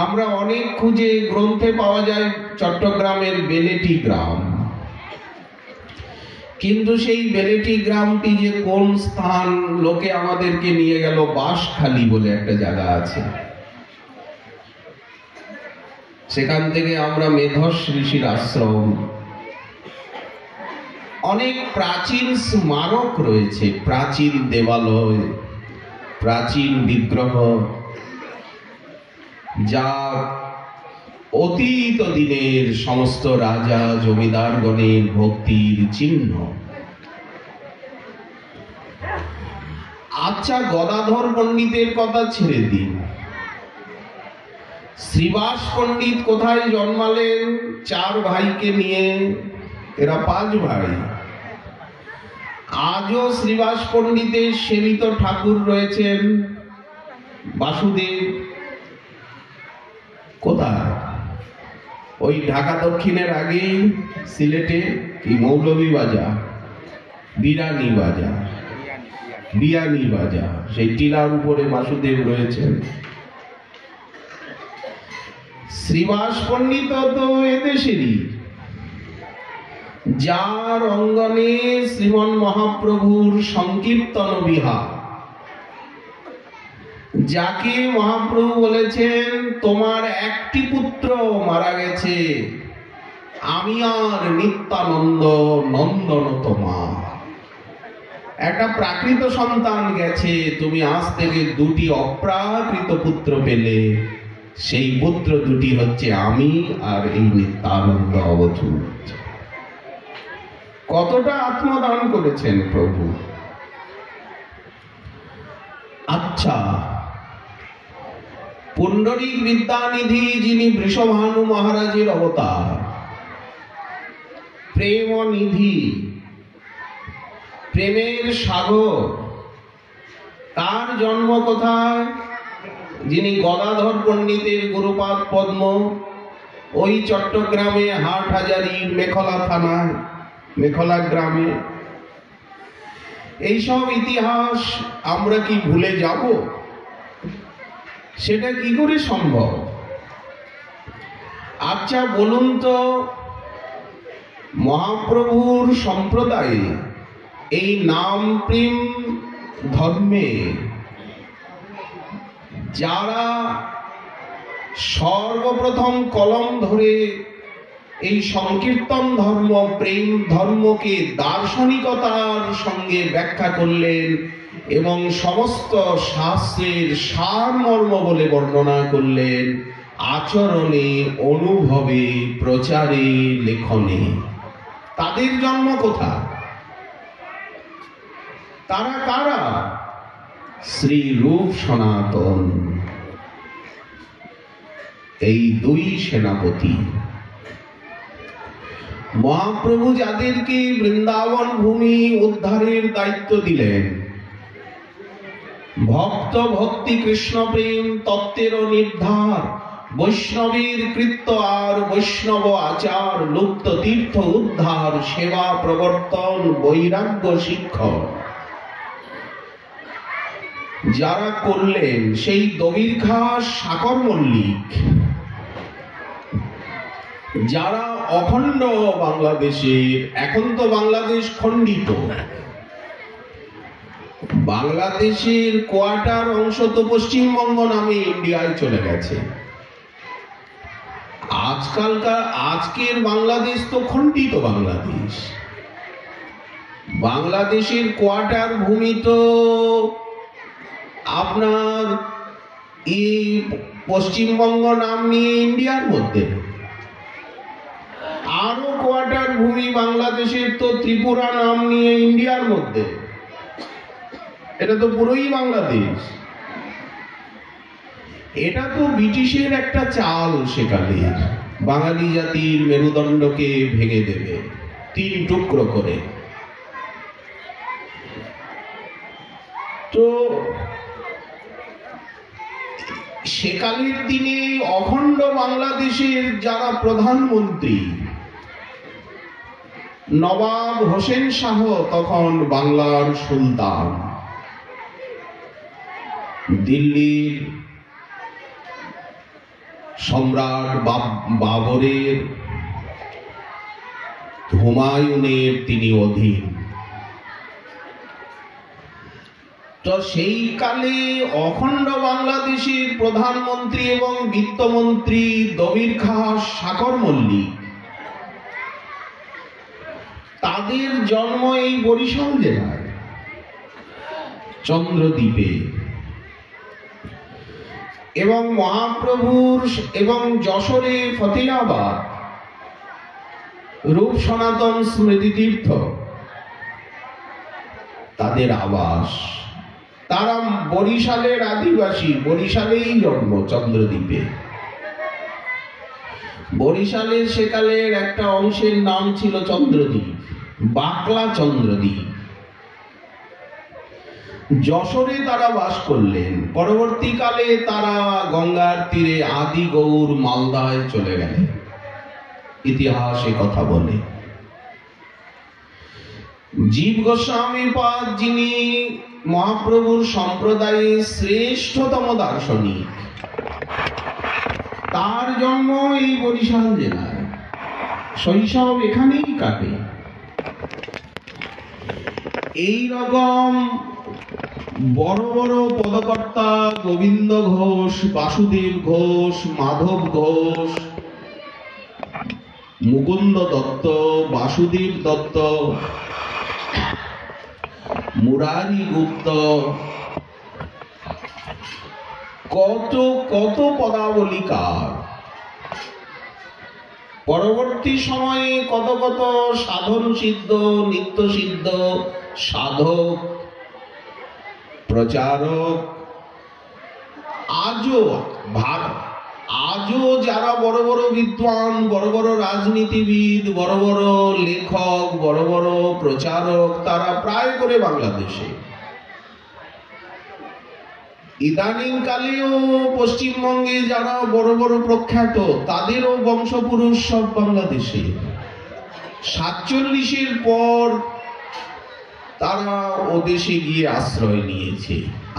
আমরা অনেক খুঁজে গ্রন্থে পাওয়া যায় চট্টগ্রামের বেলেটি গ্রাম, কিন্তু সেই বেলেটি গ্রামটি যে কোন স্থান, লোকে আমাদেরকে নিয়ে গেল বাঁশখালী বলে একটা জায়গা আছে, সেখান থেকে আমরা মেধস ঋষির আশ্রম, অনেক প্রাচীন স্মারক রয়েছে, প্রাচীন দেবালয়, প্রাচীন বিগ্রহ, যা অতীত দিনের সমস্ত রাজা জমিদারগণের ভক্তির চিহ্ন। আচ্ছা, গদাধর পণ্ডিতের কথা ছেড়ে দিন, শ্রীবাস পণ্ডিত কোথায় জন্মালেন? 4 ভাইকে নিয়ে, এরা 5 ভাই। আজও শ্রীবাস পণ্ডিতের সেবিত ঠাকুর রয়েছেন বাসুদেব। কোথায়? ওই ঢাকা দক্ষিণের আগেই সিলেটে কি মৌলভী বাজার, বিরানি বাজার, বিয়ানি বাজার, সেই টিলার উপরে বাসুদেব রয়েছেন। শ্রীবাস পণ্ডিত তো এদেশেরই, যার অঙ্গনে শ্রীমন মহাপ্রভুর সংকীর্তন বিহার, যাকে মহাপ্রভু বলেছেন তোমার একটি পুত্র মারা গেছে, আমি আর নিত্যানন্দ নন্দন তোমার। একটা প্রাকৃত সন্তান গেছে, তুমি আজ থেকে 2টি অপ্রাকৃত পুত্র পেলে, সেই পুত্র 2টি হচ্ছে আমি আর এই নিত্যানন্দ অবধূত। কতটা আত্মদান করেছেন প্রভু। আচ্ছা, পুণ্ডরীক বিদ্যানিধি যিনি বৃষভানু মহারাজের অবতার, প্রেম নিধি, প্রেমের সাগর, তার জন্ম কোথায়? যিনি গদাধর পণ্ডিতের গুরুপাদ পদ্ম, ওই চট্টগ্রামে হাটহাজারীর মেখলা থানায়, মেখলা গ্রামে। এইসব ইতিহাস আমরা কি ভুলে যাব? সেটা কি করে সম্ভব? আচ্ছা বলুন তো, মহাপ্রভুর সম্প্রদায়ে এই নাম প্রেম ধর্মে যারা সর্বপ্রথম কলম ধরে এই সংকীর্তন ধর্ম, প্রেম ধর্মকে দার্শনিকতার সঙ্গে ব্যাখ্যা করলেন এবং সমস্ত শাস্ত্রের সারমর্ম বলে বর্ণনা করলেন, আচরণে, অনুভবে, প্রচারে, লেখনে। তাদের জন্ম কোথায়? তারা কারা? শ্রী রূপ সনাতন, এই দুই সেনাপতি। মহাপ্রভু যাদেরকে বৃন্দাবন ভূমি উদ্ধারের দায়িত্ব দিলেন, ভক্ত ভক্তি কৃষ্ণ প্রেম তত্ত্বের নির্ধার, বৈষ্ণবের কৃত্য আর বৈষ্ণব আচার, লুপ্ত তীর্থ উদ্ধার, সেবা প্রবর্তন, বৈরাগ্য শিক্ষক যারা করলেন, সেই দবিরঘাস সাকর মল্লিক যারা অখণ্ড বাংলাদেশের, এখন তো বাংলাদেশ খণ্ডিত, বাংলাদেশের কোয়ার্টার অংশ তো পশ্চিমবঙ্গ নামে ইন্ডিয়ায় চলে গেছে। আজকের বাংলাদেশ তো খণ্ডিত বাংলাদেশ। বাংলাদেশের কোয়ার্টার ভূমি তো আপনার এই পশ্চিমবঙ্গ নাম নিয়ে ইন্ডিয়ার মধ্যে, আরো কোয়ার্টার ভূমি বাংলাদেশের তো ত্রিপুরা নাম নিয়ে ইন্ডিয়ার মধ্যে। এটা তো পুরোই বাংলাদেশ। এটা তো ব্রিটিশের একটা চাল সেকালের, বাঙালি জাতির মেরুদণ্ডকে ভেঙে দেবে 3 টুকরো করে। তো সেকালের দিনে অখণ্ড বাংলাদেশের যারা প্রধানমন্ত্রী, নবাব হোসেন শাহ তখন বাংলার সুলতান, দিল্লির সম্রাট বাবরের, হুমায়ুনের তিনি অধীন। তো সেই কালে অখণ্ড বাংলাদেশের প্রধানমন্ত্রী এবং বিত্তমন্ত্রী দবির খাঁ সাকর মল্লিক, তাদের জন্ম এই বরিশাল জেলায় চন্দ্রদ্বীপে, এবং মহাপ্রভুর এবং যশোরে ফতেহাবাদ রূপ সনাতন স্মৃতি তীর্থ তাদের আবাস। তারা বরিশালের আদিবাসী, বরিশালেই জন্ম, চন্দ্রদ্বীপে। বরিশালের সেকালের একটা অংশের নাম ছিল চন্দ্রদ্বীপ, বাকলা চন্দ্রদ্বীপ। যশোরে তারা বাস করলেন। পরবর্তীকালে তারা গঙ্গার তীরে আদি গৌর মালদায় চলে গেলেন, ইতিহাসে কথা বলে। জীব গোস্বামী পাদ, যিনি মহাপ্রভুর সম্প্রদায়ের শ্রেষ্ঠতম দার্শনিক, তার জন্ম এই বরিশাল জেলায়, শৈশব এখানেই কাটে। এই রকম বড় বড় পদকর্তা গোবিন্দ ঘোষ, বাসুদেব ঘোষ, মাধব ঘোষ, মুকুন্দ দত্ত, বাসুদেব দত্ত, মুরারি গুপ্ত, কত কত পদাবলিকার। পরবর্তী সময়ে কত কত সাধন সিদ্ধ, নিত্য সিদ্ধ, সাধক, প্রচারক, আজও যারা বড় বড় বিদ্বান, বড় বড় রাজনীতিবিদ, বড় বড় লেখক, বড় বড় প্রচারক, তারা প্রায় করে বাংলাদেশে। ইদানিং কালেও পশ্চিমবঙ্গে যারা বড় বড় প্রখ্যাত, তাদেরও বংশপুরুষ সব বাংলাদেশে। 47-এর পর তারা ও দেশে গিয়ে আশ্রয় নিয়েছে,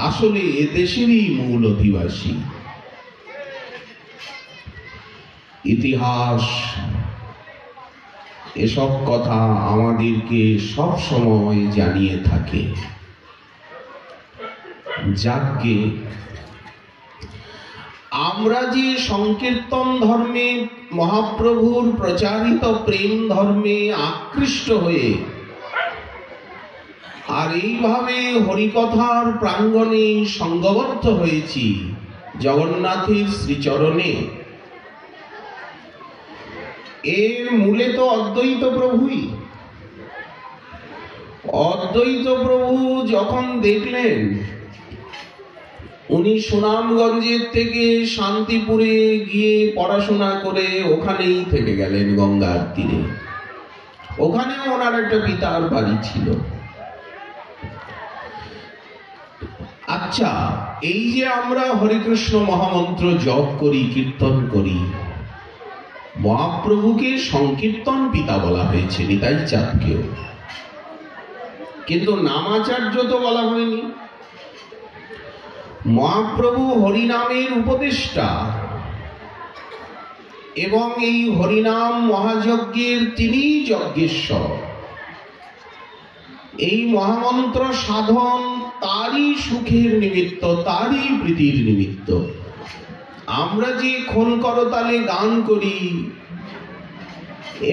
আসলে এদেশেরই মূল অধিবাসী। ইতিহাস এসব কথা আমাদেরকে সব সময় জানিয়ে থাকে। যাকে আমরা যে সংকীর্তন ধর্মে, মহাপ্রভুর প্রচারিত প্রেম ধর্মে আকৃষ্ট হয়ে আর এইভাবে হরিকথার প্রাঙ্গণে সঙ্গবদ্ধ হয়েছি জগন্নাথের শ্রীচরণে, এর মূলে তো অদ্বৈত প্রভুই। অদ্বৈত প্রভু যখন দেখলেন উনি সুনামগঞ্জের থেকে শান্তিপুরে গিয়ে পড়াশোনা করে ওখানেই থেকে গেলেন গঙ্গার তীরে। ওখানে ওনার একটা পিতার বাড়ি ছিল। আচ্ছা, এই যে আমরা হরিকৃষ্ণ মহামন্ত্র জপ করি, কীর্তন করি, মহাপ্রভুকে সংকীর্তন পিতা বলা হয়েছে, নিতাই চাঁদকেও, কিন্তু নামাচার্য তো বলা হয়নি। মহাপ্রভু হরিনামের উপদেষ্টা এবং এই হরিনাম মহাযজ্ঞের তিনি যজ্ঞেশ্বর। এই মহামন্ত্র সাধন তারই সুখের নিমিত্ত, তারই প্রীতির নিমিত্ত। আমরা যে খোল করতালে গান করি,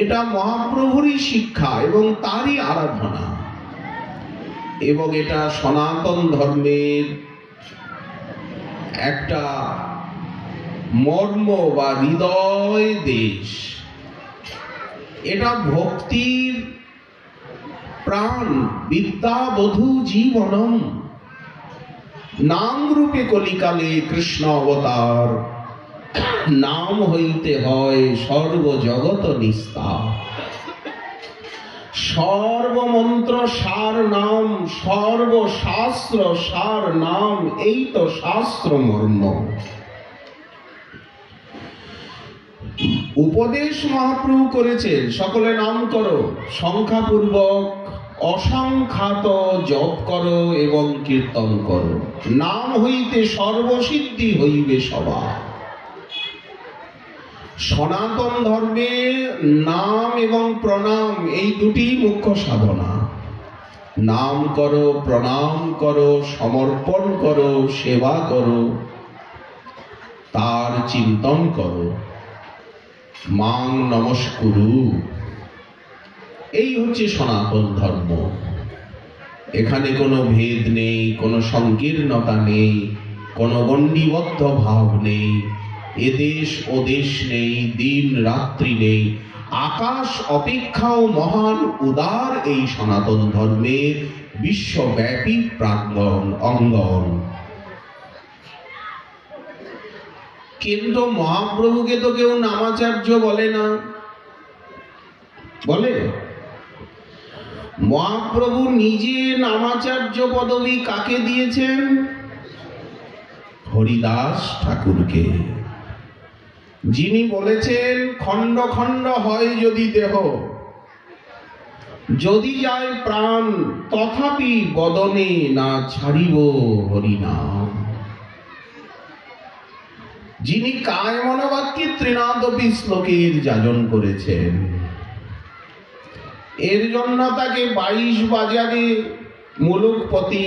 এটা মহাপ্রভুরই শিক্ষা এবং তারই আরাধনা, এবং এটা সনাতন ধর্মের একটা মর্ম বা হৃদয় দেশ। এটা ভক্তির প্রাণ, বিদ্যা বধূ জীবনম। নাম রূপে কলিকালে কৃষ্ণ অবতার, নাম হইতে হয় সর্বজগৎ নিস্তার। সর্বমন্ত্র সার নাম, সর্বশাস্ত্র সার নাম, এই তো শাস্ত্র মর্ম। উপদেশ মহাপ্রভু করেছেন, সকলে নাম করো, সংখ্যাপূর্বক অসংখ্যাত জপ করো এবং কীর্তন করো। নাম হইতে সর্বসিদ্ধি হইবে সবার। সনাতন ধর্মে নাম এবং প্রণাম এই দুটি মুখ্য সাধনা। নাম করো, প্রণাম করো, সমর্পণ করো, সেবা করো, তার চিন্তন করো। মাং নমস্কুরু, এই হচ্ছে সনাতন ধর্ম। এখানে কোনো ভেদ নেই, কোনো সংকীর্ণতা নেই, কোনো গণ্ডিবদ্ধ ভাব নেই, এদেশ ওদেশ নেই, দিন রাত্রি নেই। আকাশ অপেক্ষাও মহান উদার এই সনাতন ধর্মের বিশ্বব্যাপী প্রাঙ্গণ অঙ্গন। কিন্তু মহাপ্রভুকে তো কেউ নামাচার্য বলে না, বলে? মহাপ্রভু নিজে নামাচার্য পদবী কাকে দিয়েছেন? হরিদাস ঠাকুরকে, যিনি বলেছেন খণ্ড খণ্ড হয় যদি দেহ, যদি যায় প্রাণ, তথাপি বদনে না ছাড়িব হরিনাম। যিনি কায় মনোবাক্যে ত্রিনাদপি শ্লোকের যাজন করেছেন। এর জন্য তাকে 22 বাজারে মুলুকপতি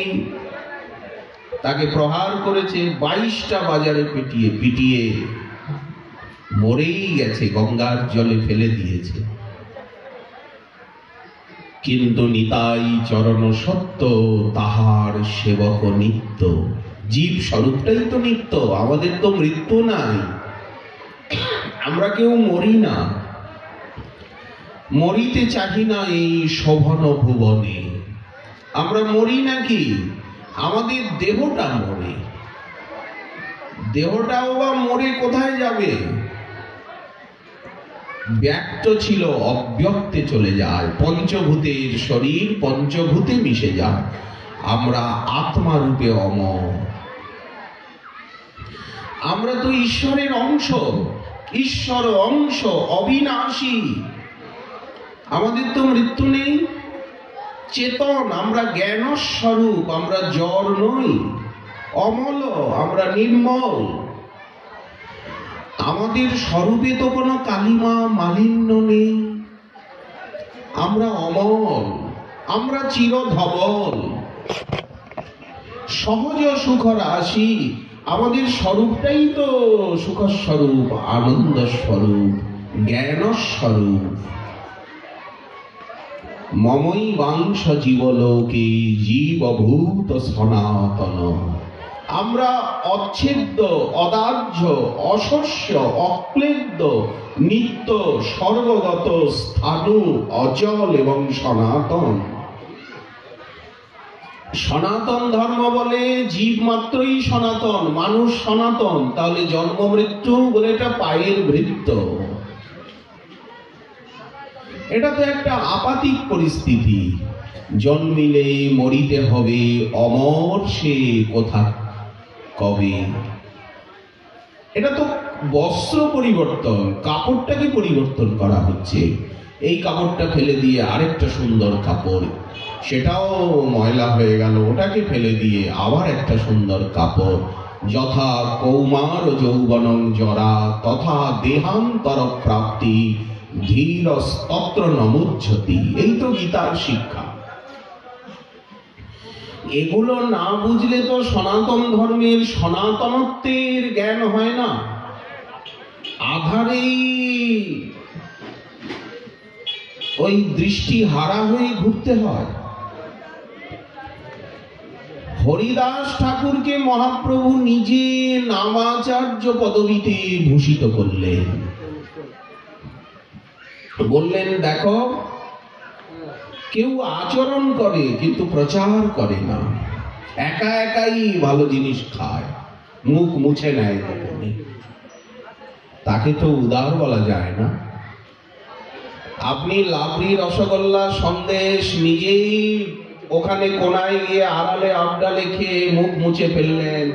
তাকে প্রহার করেছে, 22টা বাজারে পিটিয়ে পিটিয়ে মরেই গেছে, গঙ্গার জলে ফেলে দিয়েছে। কিন্তু নিতাই চরণ সত্য, তাহার সেবক নিত্য। জীব স্বরূপটাই তো নিত্য, আমাদের তো মৃত্যু নাই, আমরা কেউ মরি না। মরিতে চাহি না এই শোভন ভুবনে। আমরা মরি নাকি? আমাদের দেহটা মরে। দেহটাও বা মরে কোথায় যাবে? ব্যক্ত ছিল অব্যক্তে চলে যায়, পঞ্চভূতের শরীর পঞ্চভূতে মিশে যায়। আমরা আত্মা রূপে অমর। আমরা তো ঈশ্বরের অংশ, ঈশ্বর অংশ, অবিনাশী। আমাদের তো মৃত্যু নেই, চেতন। আমরা জ্ঞান স্বরূপ, আমরা জড় নই, অমল, আমরা নির্মল। আমাদের স্বরূপে তো কোনো কালিমা মালিন্য নেই। আমরা অমল, আমরা চিরধবল, সহজ সুখ রাশি। আমাদের স্বরূপটাই তো সুখ স্বরূপ, আনন্দ স্বরূপ, জ্ঞান স্বরূপ। মমই বাংশ জীবলোকে জীবভূত সনাতন। আমরা অচ্ছেদ্য, অদাহ্য, অশস্য, অক্লেদ্য, নিত্য সর্বগত স্থাণু অচল এবং সনাতন। সনাতন ধর্ম বলে জীব মাত্রই সনাতন, মানুষ সনাতন, তাহলে জন্ম মৃত্যু বলে এটা পায়ের বৃত্ত। এটা তো একটা আপাতিক পরিস্থিতি, জন্মিলে মরিতে হবে, অমর সে কোথা কবে। এটা তো বস্ত্র পরিবর্তন, কাপড়টাকে পরিবর্তন করা হচ্ছে। এই কাপড়টা ফেলে দিয়ে আরেকটা সুন্দর কাপড়, সেটাও ময়লা হয়ে গেল, ওটাকে ফেলে দিয়ে আবার একটা সুন্দর কাপড়। যথা কৌমার যৌবনং জরা তথা দেহান্তর প্রাপ্তি ধীরস্তত্র নমুচ্ছতি। এই তো গীতার শিক্ষা। এগুলো না বুঝলে তো সনাতন ধর্মের সনাতনত্বের জ্ঞান হয় না। আধারেই ওই দৃষ্টি হারা হয়ে ঘুরতে হয়। হরিদাস ঠাকুরকে মহাপ্রভু নিজে নামাচার্য পদবীতে ভূষিত করলেন। বললেন, দেখো, কেউ আচরণ করে কিন্তু প্রচার করে না, একা একাই ভালো জিনিস খায়, মুখ মুছে নেয়, তাকে তো উদার বলা যায় না। আপনি লাবড়ি, রসগোল্লা, সন্দেশ নিজেই ওখানে কোনায় গিয়ে আড়ালে আবডালে খেয়ে মুখ মুছে ফেললেন,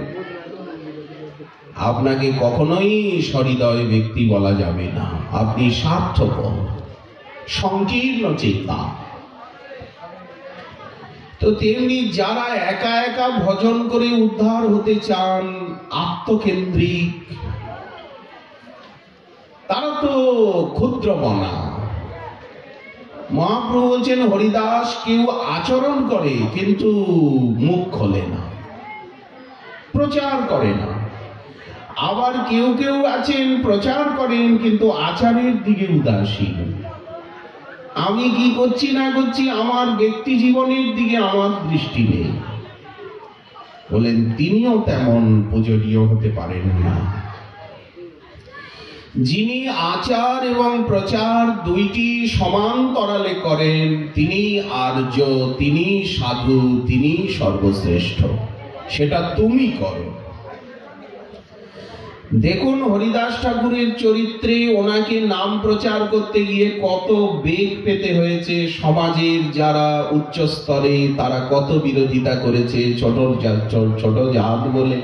আপনাকে কখনোই সহৃদয় ব্যক্তি বলা যাবে না। আপনি স্বার্থপর, সংকীর্ণ চেতা। তো তেমনি যারা একা একা ভজন করে উদ্ধার হতে চান, আত্মকেন্দ্রিক, তারা তো ক্ষুদ্রমনা। মহাপ্রভু বলছেন, হরিদাস কেউ আচরণ করে কিন্তু মুখ খোলে না, প্রচার করে না। আবার কেউ কেউ আছেন প্রচার করেন কিন্তু আচারের দিকে উদাসীন। আমি কি করছি না করছি, আমার ব্যক্তি জীবনের দিকে আমার দৃষ্টি নেই। বলেন, তিনিও তেমন পূজনীয় হতে পারেন না। যিনি আচার এবং প্রচার দুইটি সমান্তরালে করেন, তিনি আর্য, তিনি সাধু, তিনি সর্বশ্রেষ্ঠ। সেটা তুমি করো। দেখুন হরিদাস ঠাকুরের চরিত্রে ওনাকে নাম প্রচার করতে গিয়ে কত বেগ পেতে হয়েছে। সমাজের যারা উচ্চ স্তরে তারা কত বিরোধিতা করেছে, ছোট জাত বলে।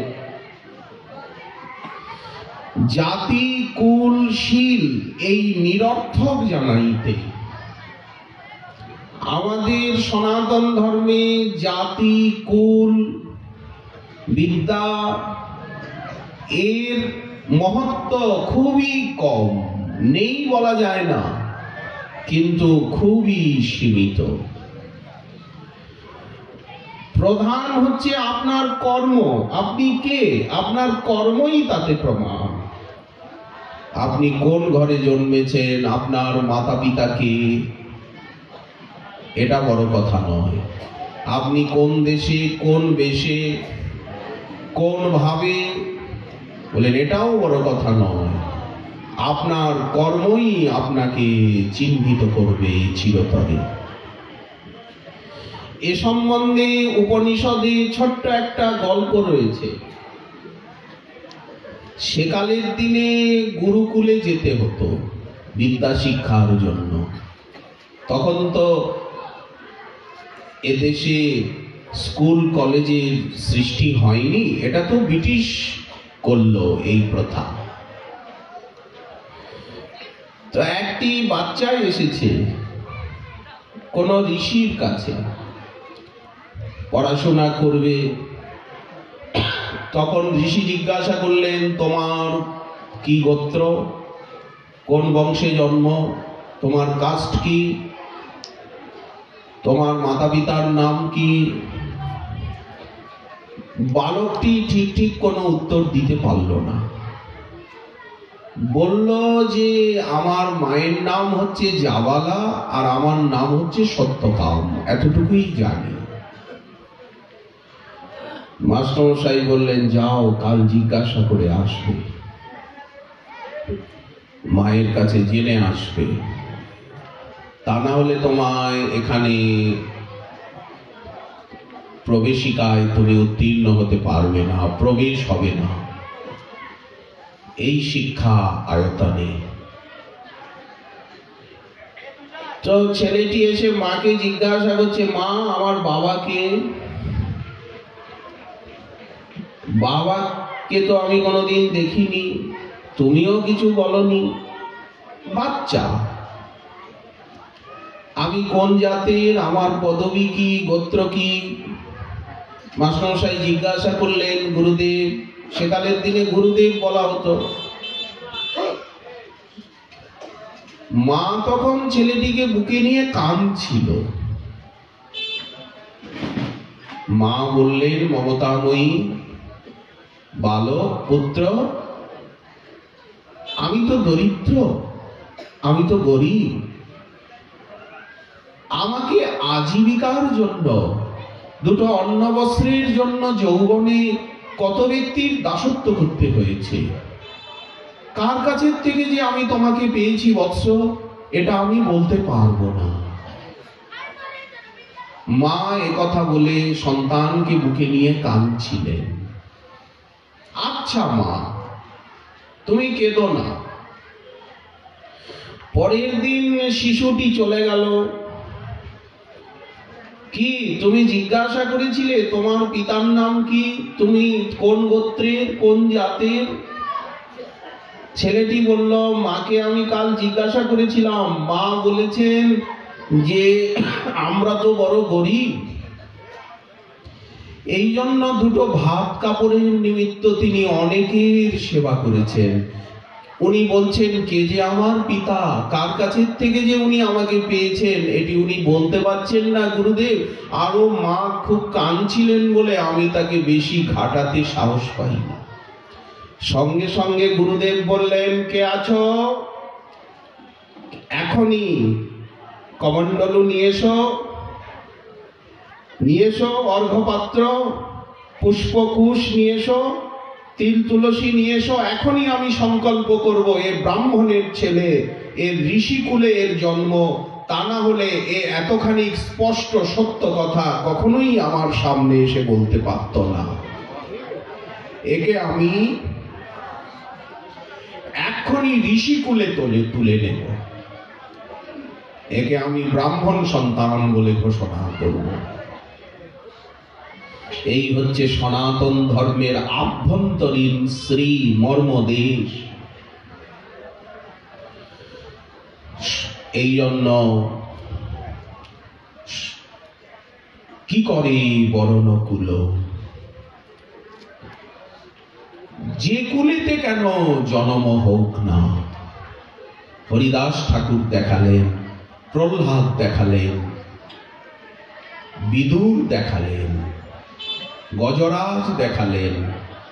জাতি কুল শীল এই নিরর্থক জানাইতে আমাদের সনাতন ধর্মে জাতি কুল বিদ্যা এর মহত্ব খুবই কম, নেই বলা যায় না, কিন্তু খুবই সীমিত। প্রধান হচ্ছে আপনার কর্ম। আপনি কে, আপনার কর্মই তাতে প্রমাণ। আপনি কোন ঘরে জন্মেছেন, আপনার মাতা পিতা কে, এটা বড় কথা নয়। আপনি কোন দেশে, কোন বেশে, কোন ভাবে, বলেন, এটাও বড় কথা নয়। আপনার কর্মই আপনাকে চিহ্নিত করবে চিরতরে। এ সম্বন্ধে উপনিষদে ছোট্ট একটা গল্প রয়েছে। সেকালের দিনে গুরুকুলে যেতে হতো বিদ্যা শিক্ষার জন্য। তখন তো এদেশে স্কুল কলেজের সৃষ্টি হয়নি, এটা তো ব্রিটিশ করলো এই প্রথা। তো একটি বাচ্চা এসেছে কোন ঋষির কাছে পড়াশোনা করবে। তখন ঋষি জিজ্ঞাসা করলেন, তোমার কি গোত্র, কোন বংশে জন্ম, তোমার কাস্ট কি, তোমার মাতা পিতার নাম কি? বালকটি ঠিক ঠিক কোনো উত্তর দিতে পারল না। বলল যে আমার মায়ের নাম হচ্ছে জাবালা আর আমার নাম হচ্ছে সত্যকাম, এতটুকুই জানি। মাস্টারমশাই বললেন, যাও কাল জিজ্ঞাসা করে আসবে। মায়ের কাছে জেনে আসবে, তা না হলে তোমায় এখানে প্রবেশিকায় তুমি উত্তীর্ণ হতে পারবে না, প্রবেশ হবে না। এই শিক্ষা আয়তনে। তো ছেলেটি এসে মাকে জিজ্ঞাসা করছে, মা আমার বাবাকে? বাবাকে তো আমি কোনোদিন দেখিনি, তুমিও কিছু বলনি। বাচ্চা, আমি কোন জাতের, আমার পদবী কি, গোত্র কি? মাস্টারমশাই জিজ্ঞাসা করলেন। গুরুদেব, সেকালের দিনে গুরুদেব বলা হতো। মা তখন ছেলেটিকে বুকে নিয়ে কাঁদছিল। মা বললেন, মমতাময়ী বালক পুত্র, আমি তো দরিদ্র, আমি তো গরিব। আমাকে আজীবিকার জন্য, দুটো অন্ন বস্ত্রের জন্য যৌবনে কত ব্যক্তির দাসত্ব করতে হয়েছে। কার কাছের থেকে যে আমি তোমাকে পেয়েছি বৎস, এটা আমি বলতে পারবো না। মা একথা বলে সন্তানকে বুকে নিয়ে কাঁদছিলেন। আচ্ছা মা, তুমি কেঁদো না। পরের দিন শিশুটি চলে গেল। কি তুমি জিজ্ঞাসা করেছিলে তোমার পিতার নাম কি, তুমি কোন গোত্রের, কোন জাতের? ছেলেটি বলল, মাকে আমি কাল জিজ্ঞাসা করেছিলাম, মা বলেছেন যে আমরা তো বড় গরিব, এই জন্য দুটো ভাত কাপড়ের নিমিত্ত তিনি অনেকের সেবা করেছেন। উনি বলছেন কে যে আমার পিতা, কার কাছের থেকে যে উনি আমাকে পেয়েছেন, এটি উনি বলতে পারছেন না গুরুদেব। আরো মা খুব কাঁদছিলেন বলে আমি তাকে বেশি ঘাটাতে সাহস পাইনি। সঙ্গে সঙ্গে গুরুদেব বললেন, কে আছো? এখনই কমণ্ডলু নিয়ে এসো, নিয়ে এসো অর্ঘ্যপাত্র, পুষ্পকুশ নিয়ে এসো, তিল তুলসী নিয়ে এসো। এখনই আমি সংকল্প করব এ ব্রাহ্মণের ছেলে, এর ঋষিকুলে এর জন্ম, তা না হলে এ এতখানি স্পষ্ট সত্য কথা কখনোই আমার সামনে এসে বলতে পারত না। একে আমি এখনই ঋষিকুলে তুলে নেব, একে আমি ব্রাহ্মণ সন্তান বলে ঘোষণা করব। এই হচ্ছে সনাতন ধর্মের আভ্যন্তরীণ শ্রী মর্মদেশ। এই জন্য কি করে বরণকুল, যে কুলেতে কেন জন্ম হোক না। হরিদাস ঠাকুর দেখালেন, প্রহ্লাদ দেখালেন, বিদুর দেখালেন, গজরাজ দেখালেন,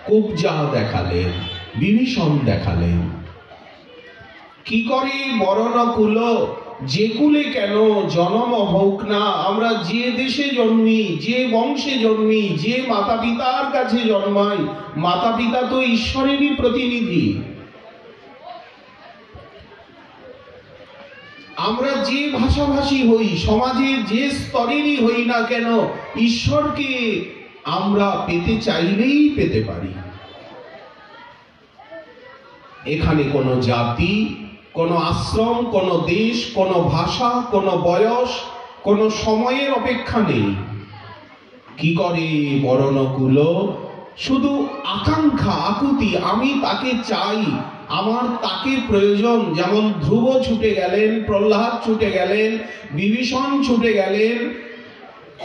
কুবজা দেখালেন, বিভীষণ দেখালেন। কি করে বরণকুল, যে কুলে কেন জন্ম হোক না। আমরা যে দেশে জন্মি, যে বংশে জন্মি, যে মাতা পিতার কাছে জন্মাই, মাতা পিতা তো ঈশ্বরেরই প্রতিনিধি। আমরা যে ভাষাভাষী হই, সমাজের যে স্তরেরই হই না কেন, ঈশ্বরকে আমরা পেতে চাইলেই পেতে পারি। এখানে কোনো জাতি, কোনো আশ্রম, কোনো দেশ, কোনো ভাষা, কোনো বয়স, কোনো সময়ের অপেক্ষা নেই। কি করে বরণকুল, শুধু আকাঙ্ক্ষা, আকুতি, আমি তাকে চাই, আমার তাকে প্রয়োজন। যেমন ধ্রুব ছুটে গেলেন, প্রহ্লাদ ছুটে গেলেন, বিভীষণ ছুটে গেলেন,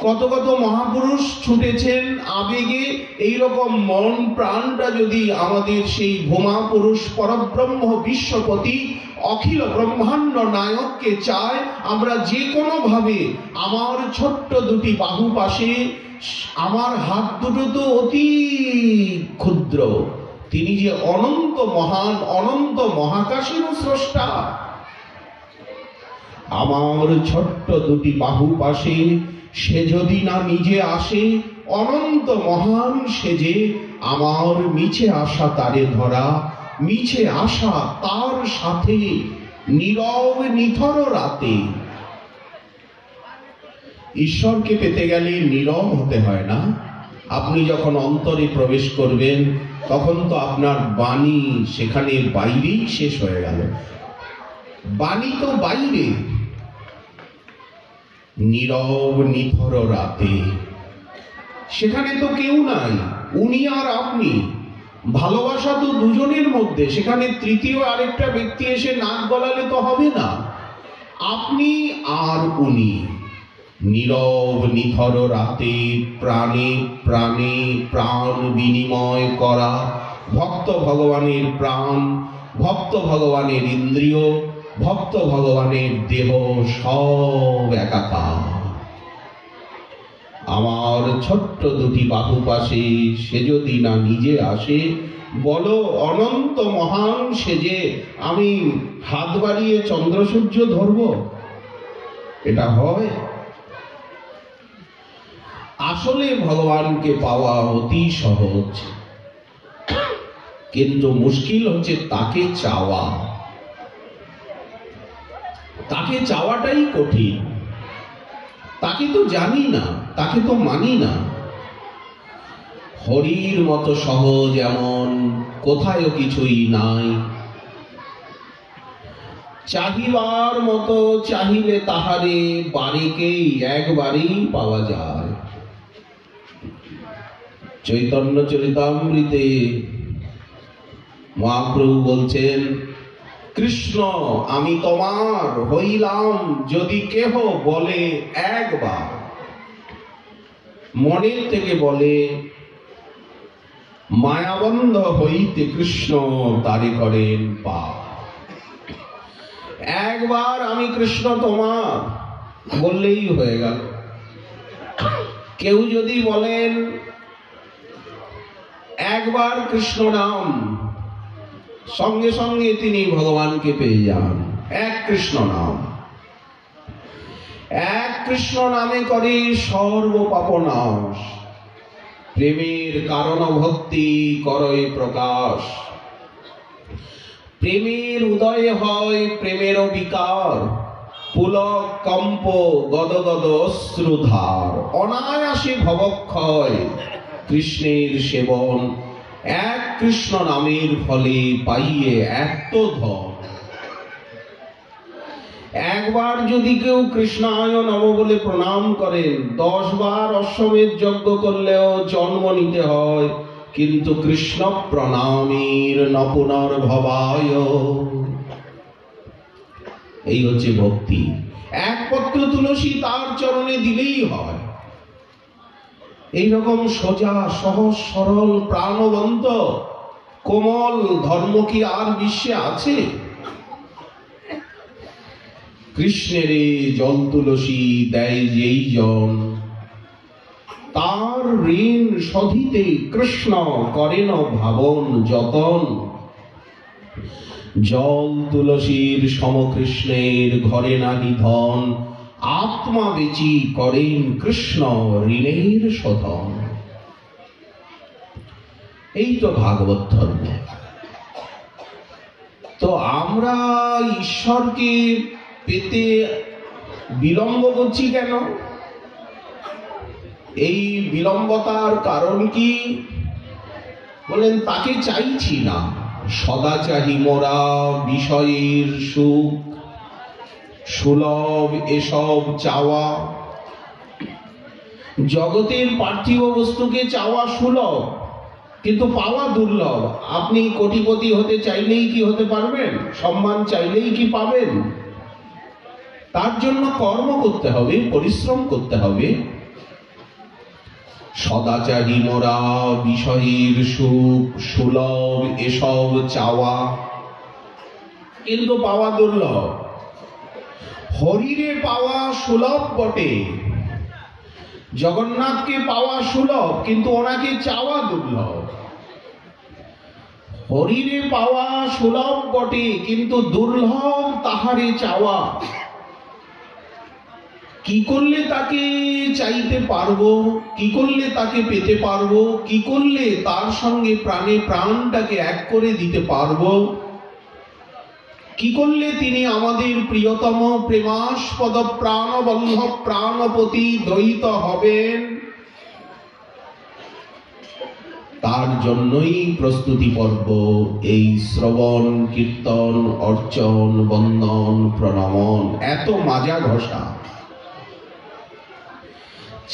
কত কত মহাপুরুষ ছুটেছেন আবেগে। এইরকম মন প্রাণটা যদি আমাদের সেই ভোমা পুরুষ পরব্রহ্ম বিশ্বপতি অখিল ব্রহ্মাণ্ড নায়ককে চায়, আমরা যে কোনো ভাবে, আমার ছোট্ট দুটি বাহু পাশে, আমার হাত দুটো তো অতি ক্ষুদ্র, তিনি যে অনন্ত মহান, অনন্ত মহাকাশেরও স্রষ্টা। আমার ছোট্ট দুটি বাহু পাশে সে যদি না নিজে আসে, অনন্ত মহান সেজে আমার মিছে আসা তারে ধরা, মিছে আশা তার সাথে নীরব নিথর রাতে। ঈশ্বরকে পেতে গেলে নীরব হতে হয় না। আপনি যখন অন্তরে প্রবেশ করবেন তখন তো আপনার বাণী সেখানে বাইরেই শেষ হয়ে গেল। বাণী তো বাইরে। নীরব নিথর রাতে, সেখানে তো কেউ নাই, উনি আর আপনি। ভালোবাসা তো দুজনের মধ্যে, সেখানে তৃতীয় আরেকটা ব্যক্তি এসে নাক গলালে তো হবে না। আপনি আর উনি নীরব নিথর রাতে প্রাণে প্রাণে প্রাণ বিনিময় করা। ভক্ত ভগবানের প্রাণ, ভক্ত ভগবানের ইন্দ্রিয়, ভক্ত ভগবানের দেহ সব একাকার। আমার ছোট্ট দুটি বাহু পাশে সে যদি না নিজে আসে, বলো অনন্ত মহান সেজে আমি হাত বাড়িয়ে চন্দ্র সূর্য ধরব? এটা হয়? আসলে ভগবানকে পাওয়া অতি সহজ, কিন্তু মুশকিল হচ্ছে তাকে চাওয়া। তাকে চাওয়াটাই কঠিন। তাকে তো জানি না, তাকে তো মানি না। হরির মতো সহজ এমন কোথায়ও কিছুই নাই। চাহিবার মতো চাহিলে তাহারে বাড়িকেই একবারই পাওয়া যায়। চৈতন্য চরিতামৃতে মহাপ্রভু বলছেন, কৃষ্ণ আমি তোমার হইলাম যদি কেহ বলে একবার। মনের থেকে বলে, মায়াবন্ধ হইতে কৃষ্ণ তারে করেন পার। একবার আমি কৃষ্ণ তোমার বললেই হয়ে গেল। কেউ যদি বলেন একবার কৃষ্ণ নাম, সঙ্গে সঙ্গে তিনি ভগবানকে পেয়ে যান। এক কৃষ্ণ নাম, এক কৃষ্ণ নামে করে সর্ব পাপ নাশ। প্রেমের কারণ ভক্তি করয় প্রকাশ। প্রেমের উদয় হয় প্রেমেরও বিকার। পুলক কম্প গদগদ অশ্রুধার। অনায়াসে ভবক্ষয় কৃষ্ণের সেবন। এক কৃষ্ণ নামের ফলে পাইয়ে এত ধন। একবার যদি কেউ কৃষ্ণায় নম বলে প্রণাম করেন, 10 বার অশ্বমেধ যজ্ঞ করলেও জন্ম নিতে হয়, কিন্তু কৃষ্ণ প্রণামীর ন পুনর্ভবায়। এই হচ্ছে ভক্তি। এক পত্র তুলসী তার চরণে দিলেই হয়। এইরকম সোজা সহজ সরল প্রাণবন্ত কোমল ধর্ম কি আর বিশ্বে আছে? কৃষ্ণের জল তুলসী দেয় যেই জন, তার ঋণ শোধিতে কৃষ্ণ করেন ভাবন যতন। জল তুলসীর সমকৃষ্ণের ঘরে নাহি ধন। আত্মা বেচি করেন কৃষ্ণ ঋণের শোধন। এই তো ভাগবত ধর্ম। তো আমরা ঈশ্বরকে পেতে বিলম্ব করছি কেন? এই বিলম্বতার কারণ কি? বলেন তাকে চাইছি না। সদা চাহি মোরা বিষয়ের সুখ, সুলভ এসব চাওয়া। জগতের পার্থিব বস্তুকে চাওয়া সুলভ, কিন্তু পাওয়া দুর্লভ। আপনি কোটিপতি হতে চাইলেই কি হতে পারবেন? সম্মান চাইলেই কি পাবেন? তার জন্য কর্ম করতে হবে, পরিশ্রম করতে হবে। সদাচারী মোরা বিষয়ের সুখ, সুলভ এসব চাওয়া, কিন্তু পাওয়া দুর্লভ। হরিরে পাওয়া সুলভ বটে, জগন্নাথকে পাওয়া সুলভ, কিন্তু ওনাকে চাওয়া দুর্লভ। হরিরে পাওয়া সুলভ বটে, কিন্তু দুর্লভ তাহারে চাওয়া। কি করলে তাকে চাইতে পারবো, কি করলে তাকে পেতে পারবো, কি করলে তার সঙ্গে প্রাণে প্রাণটাকে এক করে দিতে পারবো, কি করলে তিনি আমাদের প্রিয়তম প্রেমাস্পদ প্রাণবল্লভ প্রাণপতি দ্বৈত হবেন, তার জন্যই প্রস্তুতি পর্ব এই শ্রবণ কীর্তন অর্চন বন্দন প্রণমন, এত মাজা ঘষা।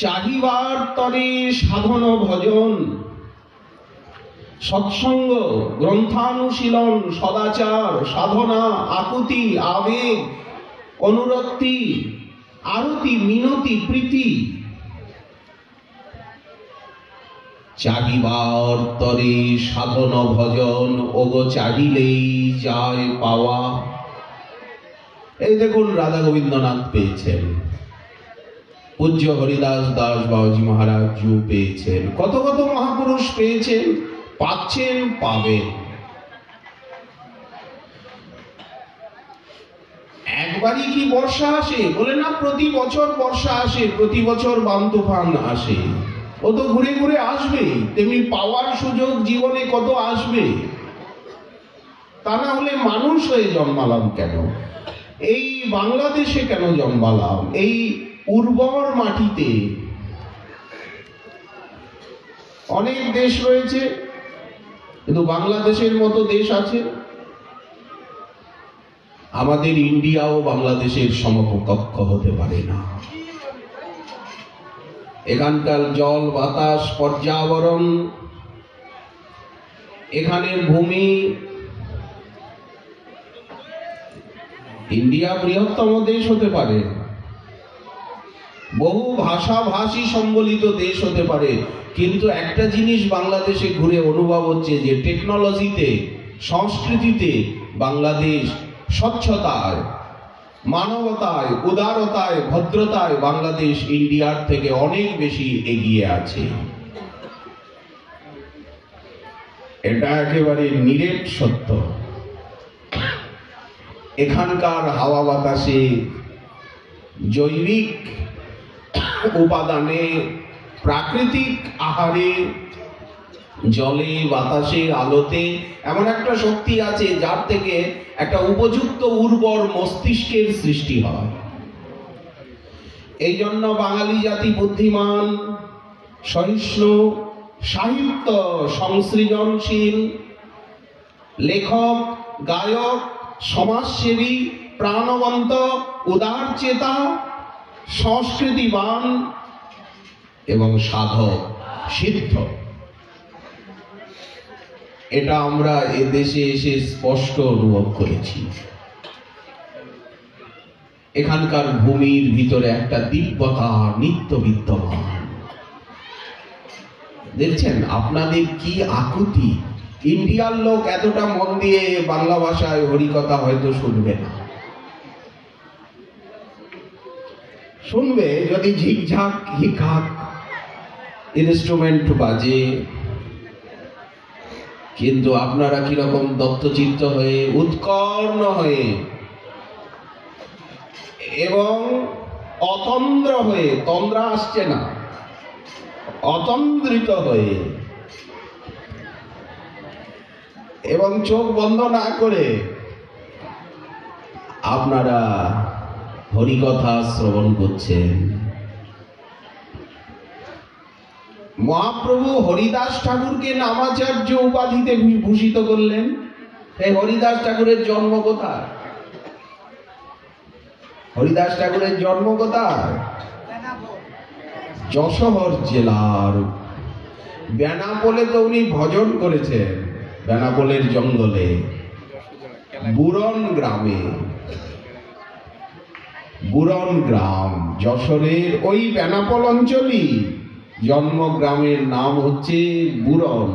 চাহিবার তরে সাধন ভজন, সৎসঙ্গ, গ্রন্থানুশীলন, সদাচার, সাধনা, আকুতি, আবেগ, অনুরক্তি, আরতি, মিনতি, প্রীতি। চাহিবার তরে সাধন ভজন, ওগো চাহিলেই যায় পাওয়া। এই দেখুন রাধা গোবিন্দনাথ পেয়েছেন, পূজ্য হরিদাস দাস বাবাজি মহারাজ পেয়েছেন, কত কত মহাপুরুষ পেয়েছেন, পাচ্ছেন, পাবেন। একবারই কি বর্ষা আসে? বলে না, প্রতি বছর বর্ষা আসে, প্রতি বছর বান তুফান আসে। ও তো ঘুরে ঘুরে আসবে, তেমনি পাওয়ার সুযোগ জীবনে কত আসবে। তা না হলে মানুষ হয়ে জন্মালাম কেন? এই বাংলাদেশে কেন জন্মালাম? এই উর্বর মাটিতে অনেক দেশ রয়েছে, কিন্তু বাংলাদেশের মতো দেশ আছে? আমাদের ইন্ডিয়াও বাংলাদেশের সমকক্ষ হতে পারে না। এখানকার জল, বাতাস, পর্যাবরণ, এখানের ভূমি, ইন্ডিয়া বৃহত্তম দেশ হতে পারে, বহু ভাষা ভাষী সম্বলিত দেশ হতে পারে, কিন্তু একটা জিনিস বাংলাদেশে ঘুরে অনুভব হচ্ছে যে টেকনোলজিতে, সংস্কৃতিতে বাংলাদেশ, স্বচ্ছতায়, মানবতায়, উদারতায়, ভদ্রতায় বাংলাদেশ ইন্ডিয়ার থেকে অনেক বেশি এগিয়ে আছে। এটা একেবারে নিরেট সত্য। এখানকার হাওয়া বাতাসে, জৈবিক উপাদানে, প্রাকৃতিক আহারে, জলে, বাতাসে, আলোতে এমন একটা শক্তি আছে যার থেকে একটা উপযুক্ত উর্বর মস্তিষ্কের সৃষ্টি হয়। এই জন্য বাঙালি জাতি বুদ্ধিমান, সহিষ্ণু, সাহিত্য সংসৃজনশীল, লেখক, গায়ক, সমাজসেবী, প্রাণবন্ত, উদারচেতা, সংস্কৃতিবান এবং সাধক, সিদ্ধ। এটা আমরা এ দেশে এসে স্পষ্ট অনুভব করেছি। এখানকার ভূমির ভিতরে একটা দিব্যতা নিত্য বিদ্যমান। দেখছেন আপনাদের কি আকুতি। ইন্ডিয়ার লোক এতটা মন দিয়ে বাংলা ভাষায় হরিকথা হয়তো শুনবে না, শুনবে যদি ঝিকঝাক হিকহাক ইনস্ট্রুমেন্ট বাজে। কিন্তু আপনারা কিরকম দত্তচিত্ত হয়ে, উৎকর্ণ হয়ে এবং অতন্দ্র হয়ে, তন্দ্রা আসছে না, অতন্দ্রিত হয়ে এবং চোখ বন্ধ না করে আপনারা হরিকথা শ্রবণ করছেন। মহাপ্রভু হরিদাস ঠাকুরকে নামাচার্য উপাধিতে ভূষিত করলেন। এই হরিদাস ঠাকুরের জন্ম কোথায়? হরিদাস ঠাকুরের জন্ম কোথায়? যশোর জেলার বেনাপোলে তো উনি ভজন করেছেন। বেনাপোলের জঙ্গলে, বুরন গ্রামে, বুরন গ্রাম যশোরের ওই বেনাপোল অঞ্চলই। জন্মগ্রামের নাম হচ্ছে বুরন।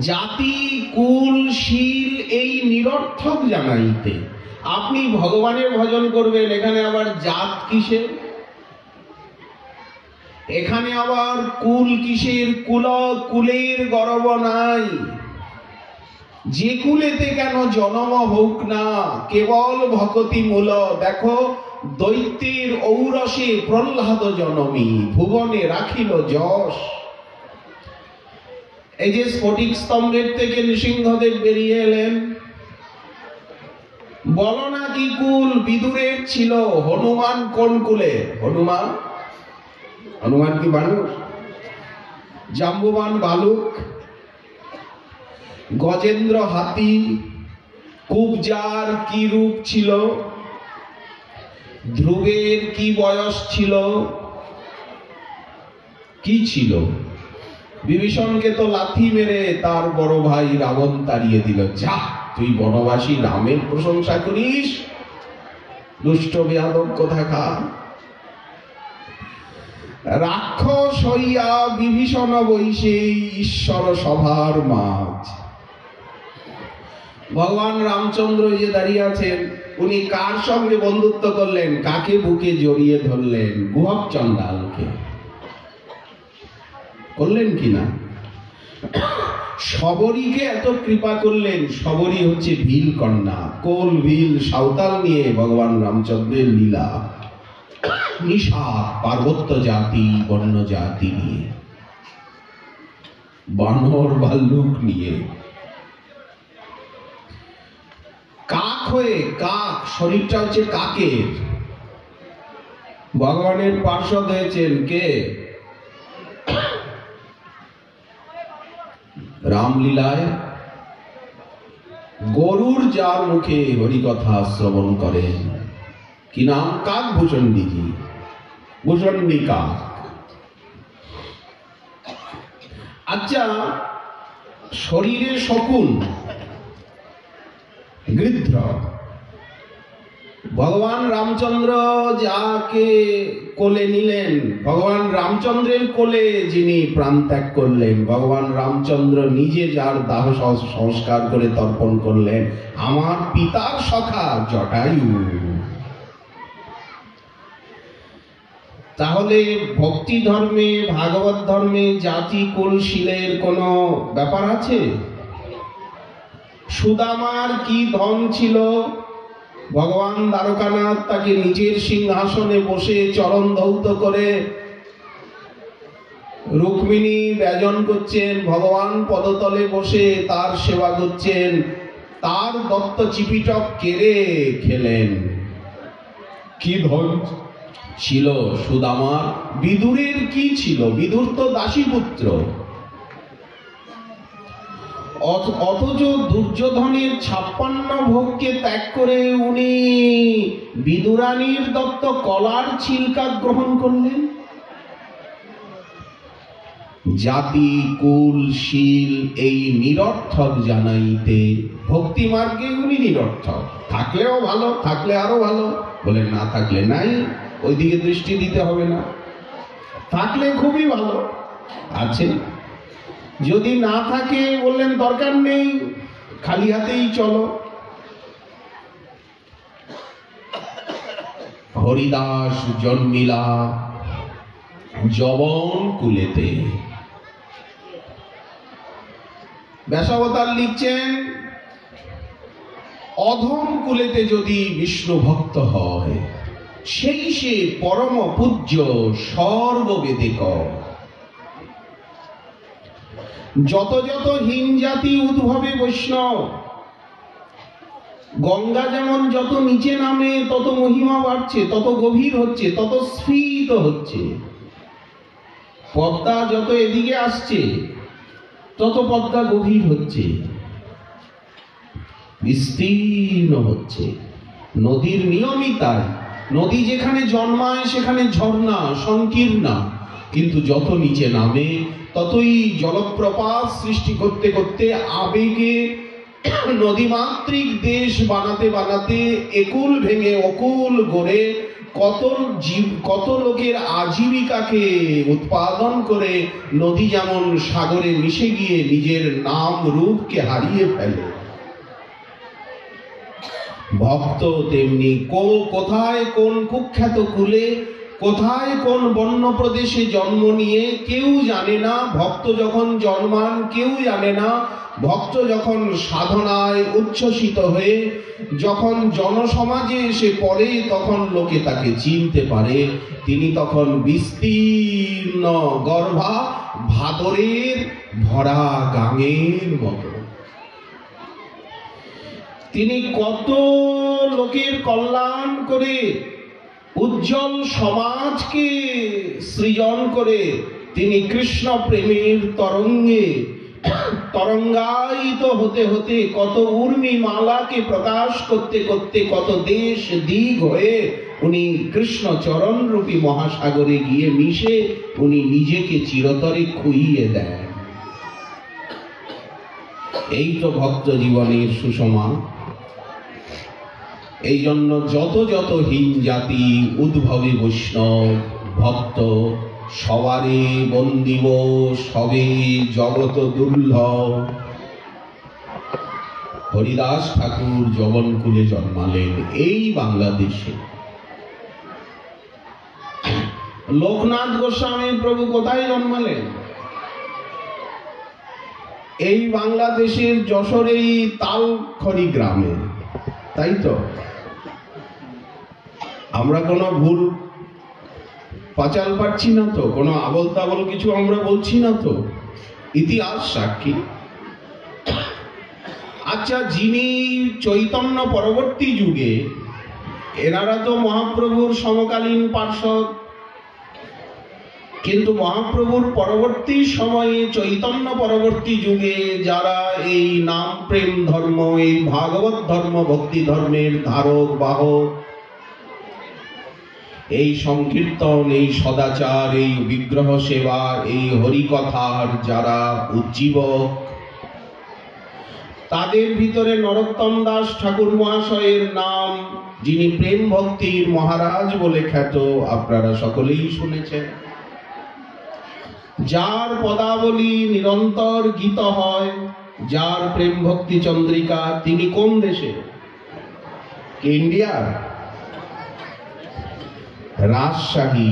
জাতি, কুল, শীল এই নিরর্থক জানাইতে আপনি ভগবানের ভজন করবেন, এখানে আবার জাত কিসের? এখানে আবার কুল কিসের? কুলের গর্ব নাই। যে কুলেতে কেন জন্ম হোক না, কেবল ভকতি মূল। দেখো দৈত্যের ঔরসে প্রহ্লাদ জনমী, ভুবনে রাখিল যশ। এই যে স্ফটিক স্তম্ভের থেকে নৃসিংহদেব বেরিয়ে এলেন, বলো না কি কুল বিদুরের ছিল, হনুমান কোন কুলে? হনুমান কি মানুষ? জাম্বুবান বালুক, গজেন্দ্র হাতি, কুবজার কি রূপ ছিল, ধ্রুবের কি বয়স ছিল, কি ছিল? বিভীষণকে তো লাথি মেরে তার বড় ভাই রাবণ তাড়িয়ে দিল। যা, তুই বনবাসী রামের প্রশংসা করিস, দুষ্ট বেয়াদব কোথাকার। রাক্ষস হইয়া বিভীষণ বৈশে ঈশ্বর সভার মাঝ। ভগবান রামচন্দ্র যে দাঁড়িয়ে আছেন, উনি কার সঙ্গে বন্ধুত্ব করলেন? কাকে বুকে জড়িয়ে ধরলেন? গুহব চণ্ডালকে। করলেন কিনা? শবরীকে এত কৃপা করলেন। শবরী হচ্ছে ভীল কন্যা, কোল ভীল সাঁওতাল নিয়ে ভগবান রামচন্দ্রের লীলা। নিশাদ পার্বত্য জাতি বন্য জাতি নিয়ে, বানর ভাল্লুক নিয়ে, কাক হয়ে, কাক শরীরটা হচ্ছে কাকের। ভগবানের পার্ষদ হয়েছেন কে? রামলীলায় গরুর যার মুখে হরিকথা শ্রবণ করেন, কি নাম? কাক ভূষণ্ডীজি, ভূষণ্ডী কাক। আচ্ছা, শরীরে শকুন, গৃধ্র, ভগবান রামচন্দ্র যাকে কোলে নিলেন, ভগবান রামচন্দ্রের কোলে যিনি প্রাণ ত্যাগ করলেন, ভগবান রামচন্দ্র নিজে যার দাহ সংস্কার করে তর্পণ করলেন, আমার পিতার সখা জটায়ু। তাহলে ভক্তি ধর্মে, ভাগবত ধর্মে জাতি কুল শিলের কোনো ব্যাপার আছে? সুদামার কি ধন ছিল? ভগবান দ্বারকানাথ তাকে নিজের সিংহাসনে বসে চরণ ধৌত করে, রুক্মিণী ব্যজন করছেন, ভগবান পদতলে বসে তার সেবা করছেন, তার দত্ত চিপিটক কেড়ে খেলেন। কি ধন ছিল সুদামার? বিদুরের কি ছিল? বিদুর তো দাসীপুত্র। অথচ দুর্যোধনের 56 ভোগকে ত্যাগ করে উনি বিদুরানীর দত্ত কলার ছিলকা গ্রহণ করলেন। জাতি কুল শীল এই নিরর্থক জানাইতে, ভক্তি মার্গে উনি নিরর্থক। থাকলেও ভালো, থাকলে আরো ভালো, বলে না থাকলে নাই, ওইদিকে দৃষ্টি দিতে হবে না। থাকলে খুবই ভালো আছে, যদি না থাকে বললেন দরকার নেই, খালি হাতেই চলো। হরিদাস জন্মিলা যবন কুলেতে। ব্যাসাবতার লিখছেন, অধম কুলেতে যদি বিষ্ণু ভক্ত হয়, সেই সে পরম পূজ্য সর্ববেদিক। যত যত হীন জাতি উদ্ভবে বৈষ্ণব। গঙ্গা যেমন যত নিচে নামে তত মহিমা বাড়ছে, তত গভীর হচ্ছে, তত স্ফীত হচ্ছে। পদ্মা যত এদিকে আসছে তত পদ্মা গভীর হচ্ছে, বিস্তীর্ণ হচ্ছে। নদীর নিয়মই তাই। নদী যেখানে জন্মায় সেখানে ঝর্ণা সংকীর্ণা, কিন্তু যত নিচে নামে ততই জলপ্রপাত সৃষ্টি করতে করতে আবেগে নদীমাতৃক দেশ বানাতে বানাতে একুল ভেঙে অকুল গড়ে কত লোকের আজীবিকাকে উৎপাদন করে নদী যেমন সাগরে মিশে গিয়ে নিজের নাম রূপকে হারিয়ে ফেলে, ভক্ত তেমনি কোথায় কোন কুখ্যাত কুলে, কোথায় কোন বন্য প্রদেশে জন্ম নিয়ে কেউ জানে না। ভক্ত যখন জন্মান কেউ জানে না, ভক্ত যখন সাধনায় উচ্ছ্বসিত হয়ে যখন জনসমাজে এসে পড়ে, তখন লোকে তাকে চিনতে পারে। তিনি তখন বিস্তীর্ণ গর্ভা ভাদরের ভরা গাঙের মতো। তিনি কত লোকের কল্যাণ করে, উজ্জ্বল সমাজকে সৃজন করে তিনি কৃষ্ণ প্রেমের তরঙ্গে তরঙ্গায়িত হতে হতে কত উর্মি মালাকে প্রকাশ করতে করতে কত দেশ দিক হয়ে উনি কৃষ্ণ চরণ রূপী মহাসাগরে গিয়ে মিশে উনি নিজেকে চিরতরে খুইয়ে দেন। এই তো ভক্ত জীবনের সুষমা। এই জন্য যত যত হীন জাতি উদ্ভবে বৈষ্ণব ভক্ত সবারে বন্দিব সবে জগত দুর্লভ। হরিদাস ঠাকুর জবনকুলে জন্মালেন এই বাংলাদেশে। লোকনাথ গোস্বামী প্রভু কোথায় জন্মালেন? এই বাংলাদেশের যশোরেই তালখড়ি গ্রামে, তাই তো? আমরা কোনো ভুল পাচাল পাচ্ছি না তো, কোনো আবল তাবল কিছু আমরা বলছি না তো? ইতিহাস সাক্ষী। আচ্ছা, যিনি চৈতন্য পরবর্তী যুগে, এনারা তো মহাপ্রভুর সমকালীন পার্ষদ, কিন্তু মহাপ্রভুর পরবর্তী সময়ে চৈতন্য পরবর্তী যুগে যারা এই নাম প্রেম ধর্ম, এই ভাগবত ধর্ম, ভক্তি ধর্মের ধারক বাহক, এই সংকীর্তন, এই সদাচার, এই বিগ্রহ সেবা, এই হরিকথার যারা উজ্জীবক, তাদের ভিতরে নরোত্তম দাস ঠাকুর মহাশয়ের নাম, যিনি প্রেম ভক্তির মহারাজ বলে খ্যাত, আপনারা সকলেই শুনেছেন। যার পদাবলী নিরন্তর গীত হয়, যার প্রেম ভক্তি চন্দ্রিকা, তিনি কোন দেশে? ইন্ডিয়ার রাজশাহী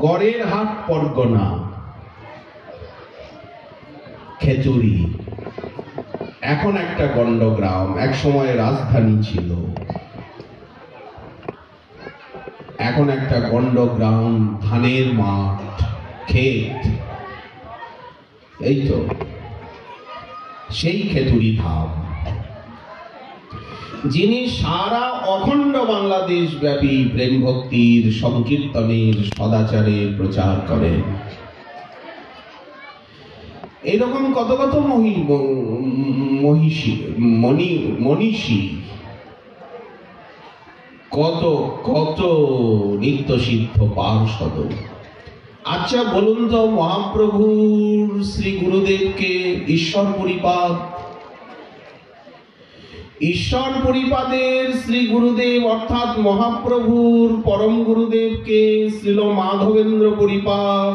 গড়ের হাট পরগনা খেচুরি, এখন একটা গণ্ডগ্রাম, এক সময় রাজধানী ছিল, এখন একটা গণ্ডগ্রাম, ধানের মাঠ, ক্ষেত। এই তো সেই খেতুরি ধাম, যিনি সারা অখণ্ড বাংলাদেশ ব্যাপী প্রেম ভক্তির সংকীর্তনের সদাচারের প্রচার করেন। এরকম কত কত মনীষী, কত কত নিত্য সিদ্ধ পার্ষদ। আচ্ছা বলুন তো, মহাপ্রভুর শ্রী গুরুদেবকে ঈশ্বর পরিপাদ, ঈশ্বর পরিপাদের শ্রী গুরুদেব অর্থাৎ মহাপ্রভুর পরম গুরুদেবকে শ্রীল মাধবেন্দ্র পরিপাদ,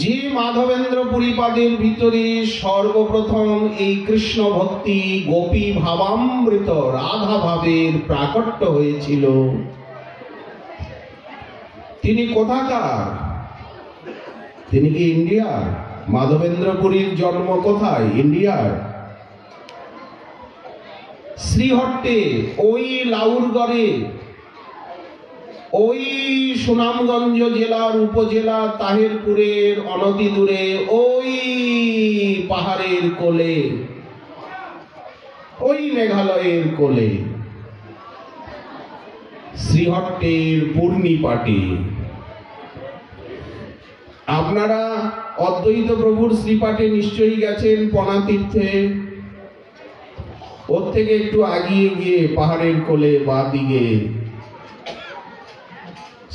যে মাধবেন্দ্র পরিপাদের ভিতরে সর্বপ্রথম এই কৃষ্ণ ভক্তি গোপী ভাবামৃত রাধা ভাবের প্রাকট্য হয়েছিল, তিনি কোথাকার? তিনি কি ইন্ডিয়ার? মাধবেন্দ্রপুরীর জন্ম কোথায়? ইন্ডিয়ার শ্রীহট্টে, ওই লাউরগড়ে, ওই সুনামগঞ্জ জেলার উপজেলা তাহিরপুরের অনতি দূরে, ওই পাহাড়ের কোলে, ওই মেঘালয়ের কোলে, শ্রীহট্টের পূর্ণিপাটে। আপনারা অদ্বৈত প্রভুর শ্রীপাঠে নিশ্চয়ই গেছেন, পনা তীর্থে। ওর থেকে একটু আগিয়ে গিয়ে পাহাড়ের কোলে বাঁ দিকে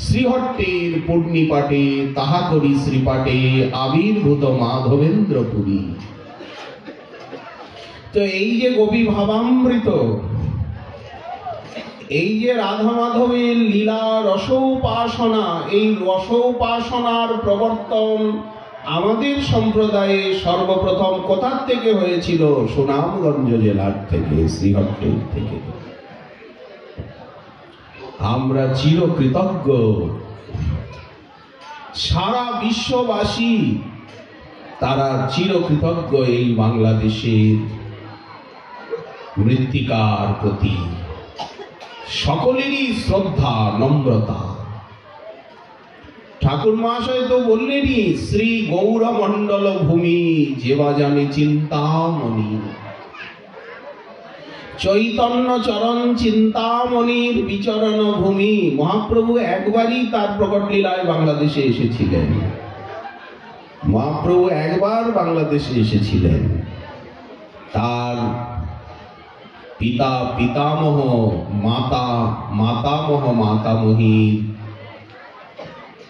শ্রীহট্টের পূর্ণিপাটে, তাহা করি শ্রীপাটে আবির্ভূত মাধবেন্দ্রপুরী। তো এই যে গোপী ভাবামৃত, এই যে রাধা মাধবের লীলা রসোপাসনা, এই রসোপাসনার প্রবর্তন আমাদের সম্প্রদায়ে সর্বপ্রথম কোথার থেকে হয়েছিল? সুনামগঞ্জ জেলার থেকে, শ্রীহট্টের থেকে। আমরা চিরকৃতজ্ঞ, সারা বিশ্ববাসী তারা চিরকৃতজ্ঞ এই বাংলাদেশের মৃত্তিকার প্রতি। সকলেরই শ্রদ্ধা নম্রতা। ঠাকুর মহাশয় তো বললেনই, শ্রী গৌরমণ্ডল ভূমি যেবা জানে চিন্তামণি, চৈতন্য চরণ চিন্তামণির বিচরণ ভূমি। মহাপ্রভু একবারই তার প্রকট লীলায় বাংলাদেশে এসেছিলেন। মহাপ্রভু একবার বাংলাদেশে এসেছিলেন। তার পিতা পিতামহ, মাতা মাতামহ মাতামহীর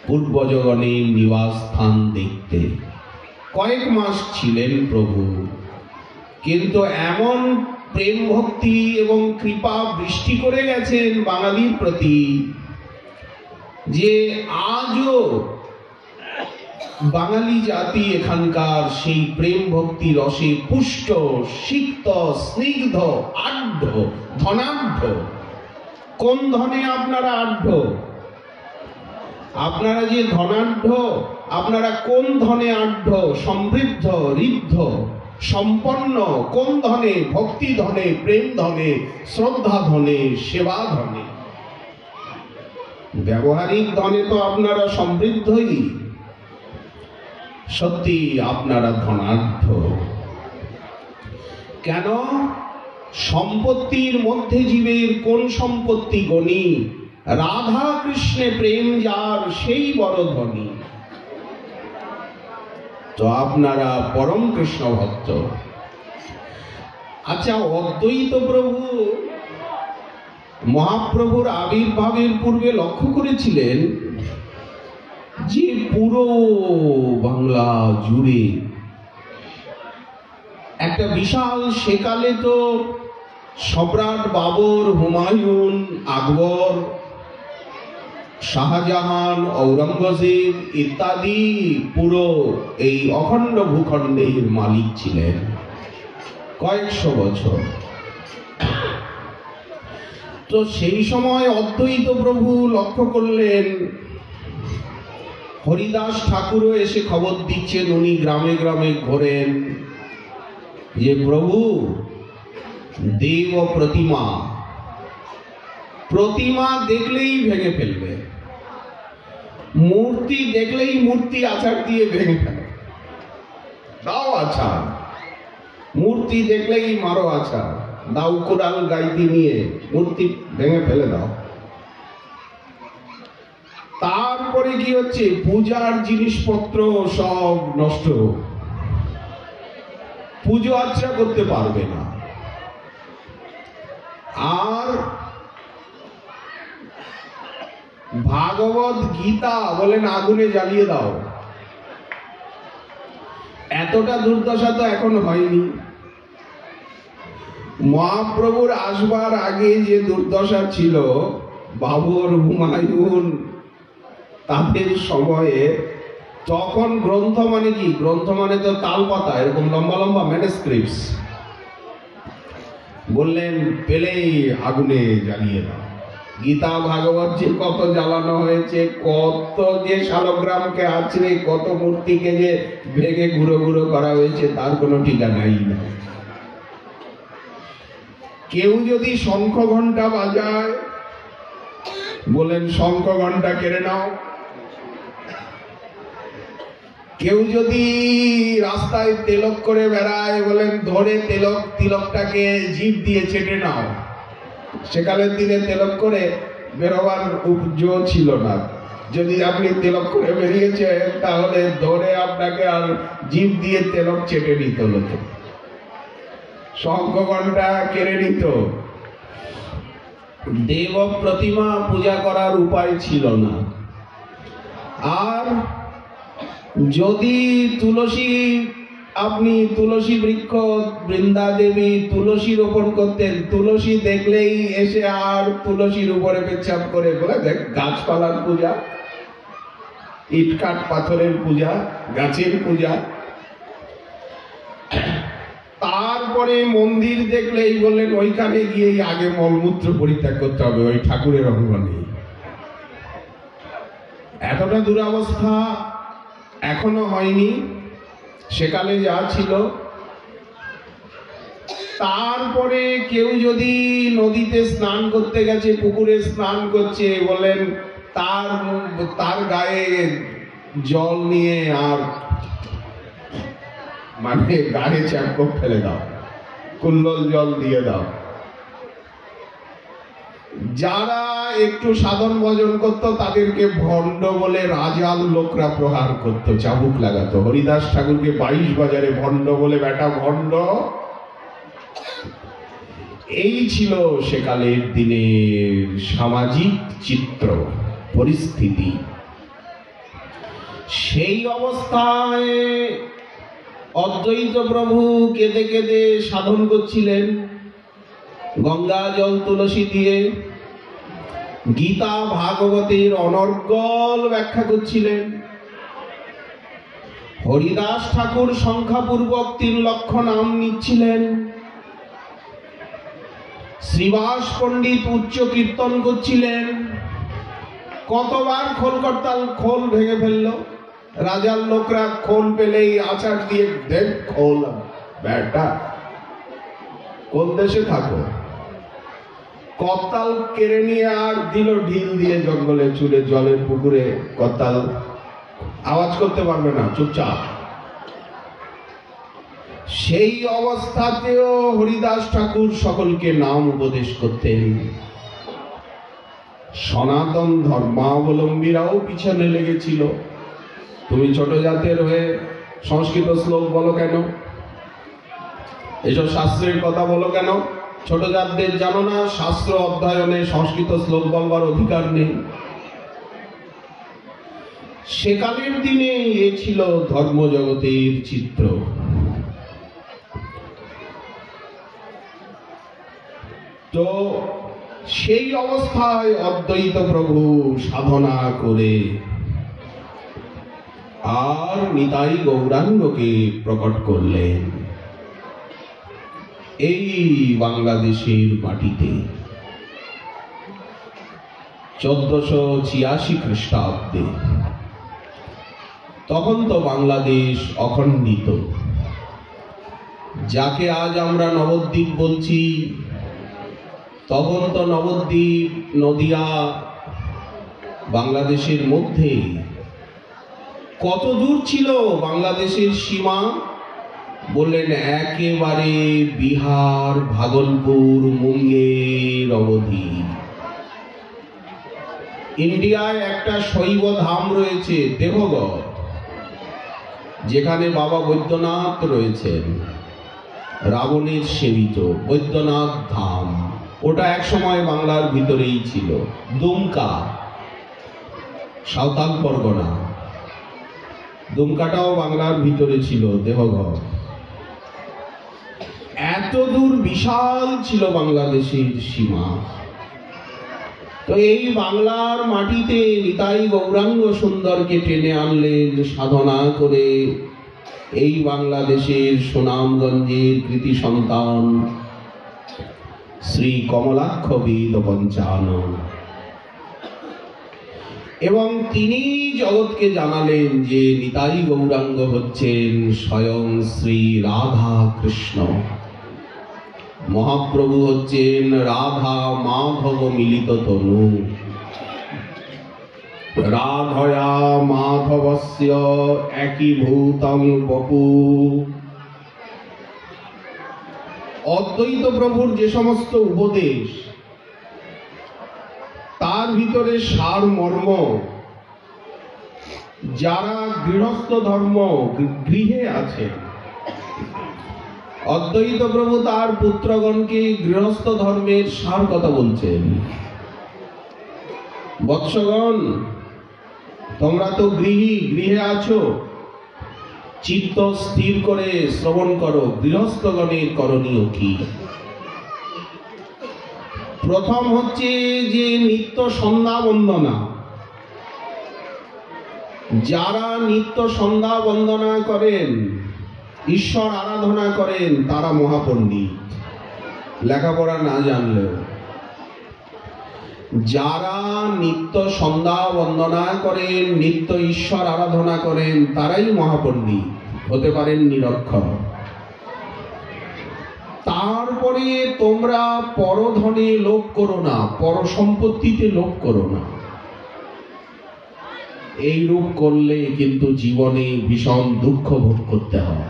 পূর্বজগণের নিবাস স্থান দেখতে কয়েক মাস ছিলেন প্রভু। কিন্তু এমন প্রেম ভক্তি এবং কৃপা বৃষ্টি করে গেছেন বাঙালির প্রতি যে আজও বাঙালি জাতি এখানকার সেই প্রেম ভক্তি রসে পুষ্ট, সিক্ত, স্নিগ্ধ, আঢ্য, ধনাঢ্য। কোন ধনে আপনারা আঢ্য? আপনারা যে ধনাঢ্য, আপনারা কোন ধনে আঢ্য? সমৃদ্ধ, ঋদ্ধ, সম্পন্ন। কোন ধনে? ভক্তি ধনে, প্রেম ধনে, শ্রদ্ধা ধনে, সেবা ধনে। ব্যবহারিক ধনে তো আপনারা সমৃদ্ধই, সত্যি আপনারা ধনাঢ্য। কেন? সম্পত্তির মধ্যে জীবের কোন সম্পত্তি গণি? রাধা কৃষ্ণে প্রেম যার সেই বড় ধনী। তো আপনারা পরম কৃষ্ণ ভক্ত। আচ্ছা, অদ্বৈত প্রভু মহাপ্রভুর আবির্ভাবের পূর্বে লক্ষ্য করেছিলেন যে পুরো বাংলা জুড়ে একটা বিশাল, সেকালে তো সম্রাট বাবর, হুমায়ুন, আকবর, শাহজাহান, ঔরঙ্গজেব ইত্যাদি পুরো এই অখণ্ড ভূখণ্ডের মালিক ছিলেন কয়েকশো বছর। তো সেই সময় অদ্বৈত প্রভু লক্ষ্য করলেন, হরিদাস ঠাকুরও এসে খবর দিচ্ছেন, উনি গ্রামে গ্রামে ঘোরেন, যে প্রভু দেব প্রতিমা, প্রতিমা দেখলেই ভেঙে ফেলবে, মূর্তি দেখলেই মূর্তি আছাড় দিয়ে ভেঙে ফেলে, দাও আছাড়, মূর্তি দেখলেই মারো আছাড়, দাও কোরাল গাইতি নিয়ে মূর্তি ভেঙে ফেলে দাও। তারপরে কি হচ্ছে? পূজার জিনিসপত্র সব নষ্ট, পুজো আর্চা করতে পারবে না। আর ভাগবত গীতা বলেন আগুনে জ্বালিয়ে দাও। এতটা দুর্দশা তো এখন হয়নি। মহাপ্রভুর আসবার আগে যে দুর্দশা ছিল, বাবর, হুমায়ুন তাদের সময়ে, তখন গ্রন্থ মানে কি? গ্রন্থ মানে তো তালপাতা, এরকম লম্বা লম্বা ম্যানুস্ক্রিপ্টস। বললেন পেলেই আগুনে জ্বালিয়ে দাও। গীতা ভাগবত যে কত জ্বালানো হয়েছে, কত যে শালগ্রামকে আছড়ে, কত মূর্তিকে যে ভেঙে গুঁড়ো গুঁড়ো করা হয়েছে, তার কোনো ঠিকানাই না। কেউ যদি শঙ্খ ঘন্টা বাজায়, বলেন শঙ্খ ঘন্টা কেড়ে নাও। কেউ যদি রাস্তায় তিলক করে বেড়ায়, বলেন ধরে তিলকটাকে জিভ দিয়ে চেটে নাও। সেকালের দিনে তিলক করে বেরোবার জো ছিল না। যদি আপনি তিলক করে বেরিয়েছেন, তাহলে ধরে আপনাকে আর জিভ দিয়ে তিলক চেটে নিত লোক, শঙ্খ ঘন্টা কেড়ে নিত। দেব প্রতিমা পূজা করার উপায় ছিল না। আর যদি তুলসী, আপনি তুলসী বৃক্ষ, বৃন্দা দেবী তুলসী রোপণ করতেন, তুলসী দেখলেই এসে আর তুলসীর উপরে পেচ্ছাপ করে, বলে দেখ গাছপালার পূজা, ইটকাট পাথরের পূজা, গাছের পূজা। তারপরে মন্দির দেখলেই বললেন ওইখানে গিয়েই আগে মলমূত্র পরিত্যাগ করতে হবে, ওই ঠাকুরের অঙ্গনে। এতটা দুরবস্থা এখনো হয়নি। সেকালে যা ছিল। তারপরে কেউ যদি নদীতে স্নান করতে গেছে, পুকুরে স্নান করছে, বলেন তার গায়ে জল নিয়ে আর মানে গায়ে চ্যাপকপ ফেলে দাও, কুল্লল জল দিয়ে দাও। যারা একটু সাধন ভজন করত তাদেরকে ভণ্ড বলে রাজার লোকরা প্রহার করত, চাবুক লাগাতো। হরিদাস ঠাকুরকে 22 বাজারে ভণ্ড বলে, বেটা ভণ্ড। এই ছিল সেকালের দিনের সামাজিক চিত্র পরিস্থিতি। সেই অবস্থায় অদ্বৈত প্রভু কেঁদে কেঁদে সাধন করছিলেন, গঙ্গা জল তুলসী দিয়ে গীতা ভাগবতের অনর্গল ব্যাখ্যা করছিলেন। হরিদাস ঠাকুর সংখ্যাপূর্বক 3 লক্ষ নাম নিচ্ছিলেন। শ্রীবাস পণ্ডিত উচ্চ কীর্তন করছিলেন। কতবার খোলকর্তাল খোল ভেঙে ফেললো। রাজার লোকরা খোল পেলেই আচার দিয়ে, দেখ খোল বেটা, কোন দেশে থাকো। করতাল কেড়ে নিয়ে আর দিল ঢিল দিয়ে জঙ্গলে চুলে জলের পুকুরে। করতাল আওয়াজ করতে পারবে না, চুপচাপ। সেই অবস্থাতেও হরিদাস ঠাকুর সকলকে নাম উপদেশ করতেন। সনাতন ধর্মাবলম্বীরাও পিছনে লেগেছিল। তুমি ছোট জাতের হয়ে সংস্কৃত শ্লোক বলো কেন, এসব শাস্ত্রের কথা বলো কেন? ছোট জাতদের জানো না শাস্ত্র অধ্যয়নে সংস্কৃত শ্লোক বলবার অধিকার নেই? সেকালের দিনে এ ছিল ধর্মজগতের চিত্র। তো সেই অবস্থায় অদ্বৈত প্রভু সাধনা করে আর নিতাই গৌরাঙ্গকে প্রকট করলেন এই বাংলাদেশের মাটিতে 1486 খ্রিস্টাব্দে। তখন তো বাংলাদেশ অখণ্ডিত। যাকে আজ আমরা নবদ্বীপ বলছি, তখন তো নবদ্বীপ নদিয়া বাংলাদেশের মধ্যে। কত দূর ছিল বাংলাদেশের সীমা? বললেন একেবারে বিহার, ভাগলপুর, মুঙ্গের অবধি। ইন্ডিয়ায় একটা শৈব ধাম রয়েছে দেবগড়, যেখানে বাবা বৈদ্যনাথ রয়েছেন, রাবণের সেবিত বৈদ্যনাথ ধাম। ওটা এক সময় বাংলার ভিতরেই ছিল। দুমকা, সাঁওতাল পরগনা, দুমকাটাও বাংলার ভিতরে ছিল, দেহঘর। এত দূর বিশাল ছিল বাংলাদেশের সীমা। তো এই বাংলার মাটিতে নিতাই গৌরাঙ্গ সুন্দরকে টেনে আনলেন সাধনা করে। এই বাংলাদেশের সুনামগঞ্জের কৃতি সন্তান শ্রী কমলাক্ষ বেদ পঞ্চানন। এবং তিনি জগৎকে জানালেন যে নিতাই গৌরাঙ্গ হচ্ছেন স্বয়ং শ্রী রাধা কৃষ্ণ। মহাপ্রভু হচ্ছেন রাধা মাধব মিলিত তনু। রাধয়া মাধবস্য একীভূতং বপু। অদ্বৈত প্রভুর যে সমস্ত উপদেশ, তার ভিতরে সার মর্ম। যারা গৃহস্থ ধর্ম গৃহে আছে, অদ্বৈত প্রভু তার পুত্রগণকে গৃহস্থ ধর্মের সার কথা বলছেন। বৎসগণ, তোমরা তো গৃহে আছো, চিত্ত স্থির করে শ্রবণ করো গৃহস্থগণের করণীয় কি। প্রথম হচ্ছে যে নিত্য সন্ধ্যা বন্দনা। যারা নিত্য সন্ধ্যা বন্দনা করেন, ঈশ্বর আরাধনা করেন, তারা মহাপণ্ডিত, লেখাপড়া না জানলেও। যারা নিত্য সন্ধ্যা বন্দনা করেন, নিত্য ঈশ্বর আরাধনা করেন, তারাই মহাপণ্ডিত। হতে পারেন নিরক্ষর। তারপরে তোমরা পরধনে লোভ করো না, পর সম্পত্তিতে লোভ করো না। এই রূপ করলে কিন্তু জীবনে ভীষণ দুঃখ ভোগ করতে হয়।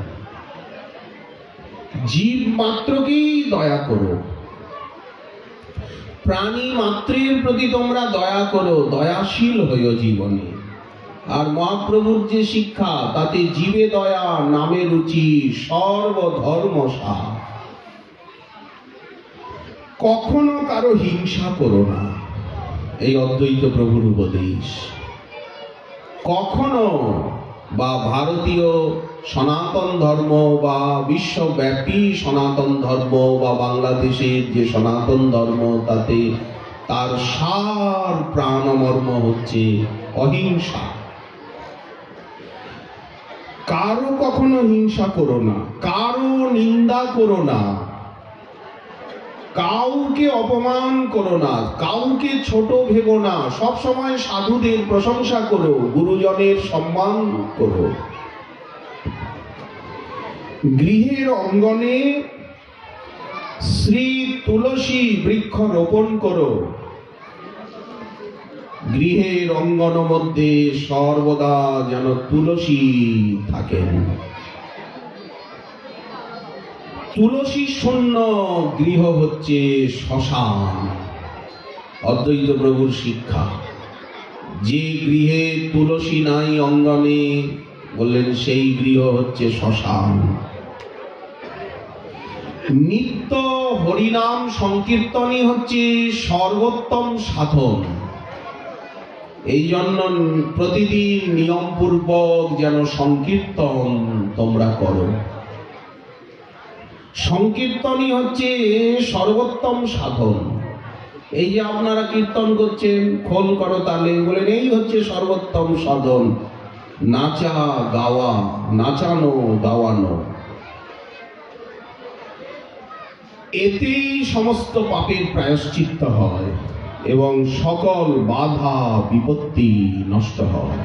জীব মাত্রকেই দয়া করো, প্রাণী মাত্রের প্রতি তোমরা দয়া করো, দয়াশীল হইও জীবনে। আর মহাপ্রভুর যে শিক্ষা, তাতে জীবে দয়া নামে রুচি সর্বধর্ম সার। কখনো কারো হিংসা করো না, এই অদ্বৈত প্রভুর উপদেশ। কখনো, বা ভারতীয় সনাতন ধর্ম বা বিশ্বব্যাপী সনাতন ধর্ম বা বাংলাদেশের যে সনাতন ধর্ম, তাতে তার সার প্রাণমর্ম হচ্ছে অহিংসা। কারো কখনো হিংসা করো না, কারো নিন্দা করো না, কাউকে অপমান করো না, কাউকে ছোট ভেবো না। সব সময় সাধুদের প্রশংসা করো, গুরুজনের সম্মান করো। গৃহের অঙ্গনে শ্রী তুলসী বৃক্ষ রোপণ করো। গৃহের অঙ্গন মধ্যে সর্বদা যেন তুলসী থাকেন। তুলসী শূন্য গৃহ হচ্ছে শ্মশান। অদ্বৈত প্রভুর শিক্ষা, যে গৃহে তুলসী নাই অঙ্গনে, বললেন সেই গৃহ হচ্ছে শ্মশান। নিত্য হরিনাম সংকীর্তনই হচ্ছে সর্বোত্তম সাধন। এই জন্য প্রতিদিন নিয়মপূর্বক যেন সংকীর্তন তোমরা করো। সংকীর্তনই হচ্ছে সর্বোত্তম সাধন। এই যে আপনারা কীর্তন করছেন, খোল করো তালে, বলেন এই হচ্ছে সর্বোত্তম সাধন। নাচা গাওয়া, নাচানো গাওয়ানো, এতেই সমস্ত পাপের প্রায়শ্চিত্ত হয় এবং সকল বাধা বিপত্তি নষ্ট হয়।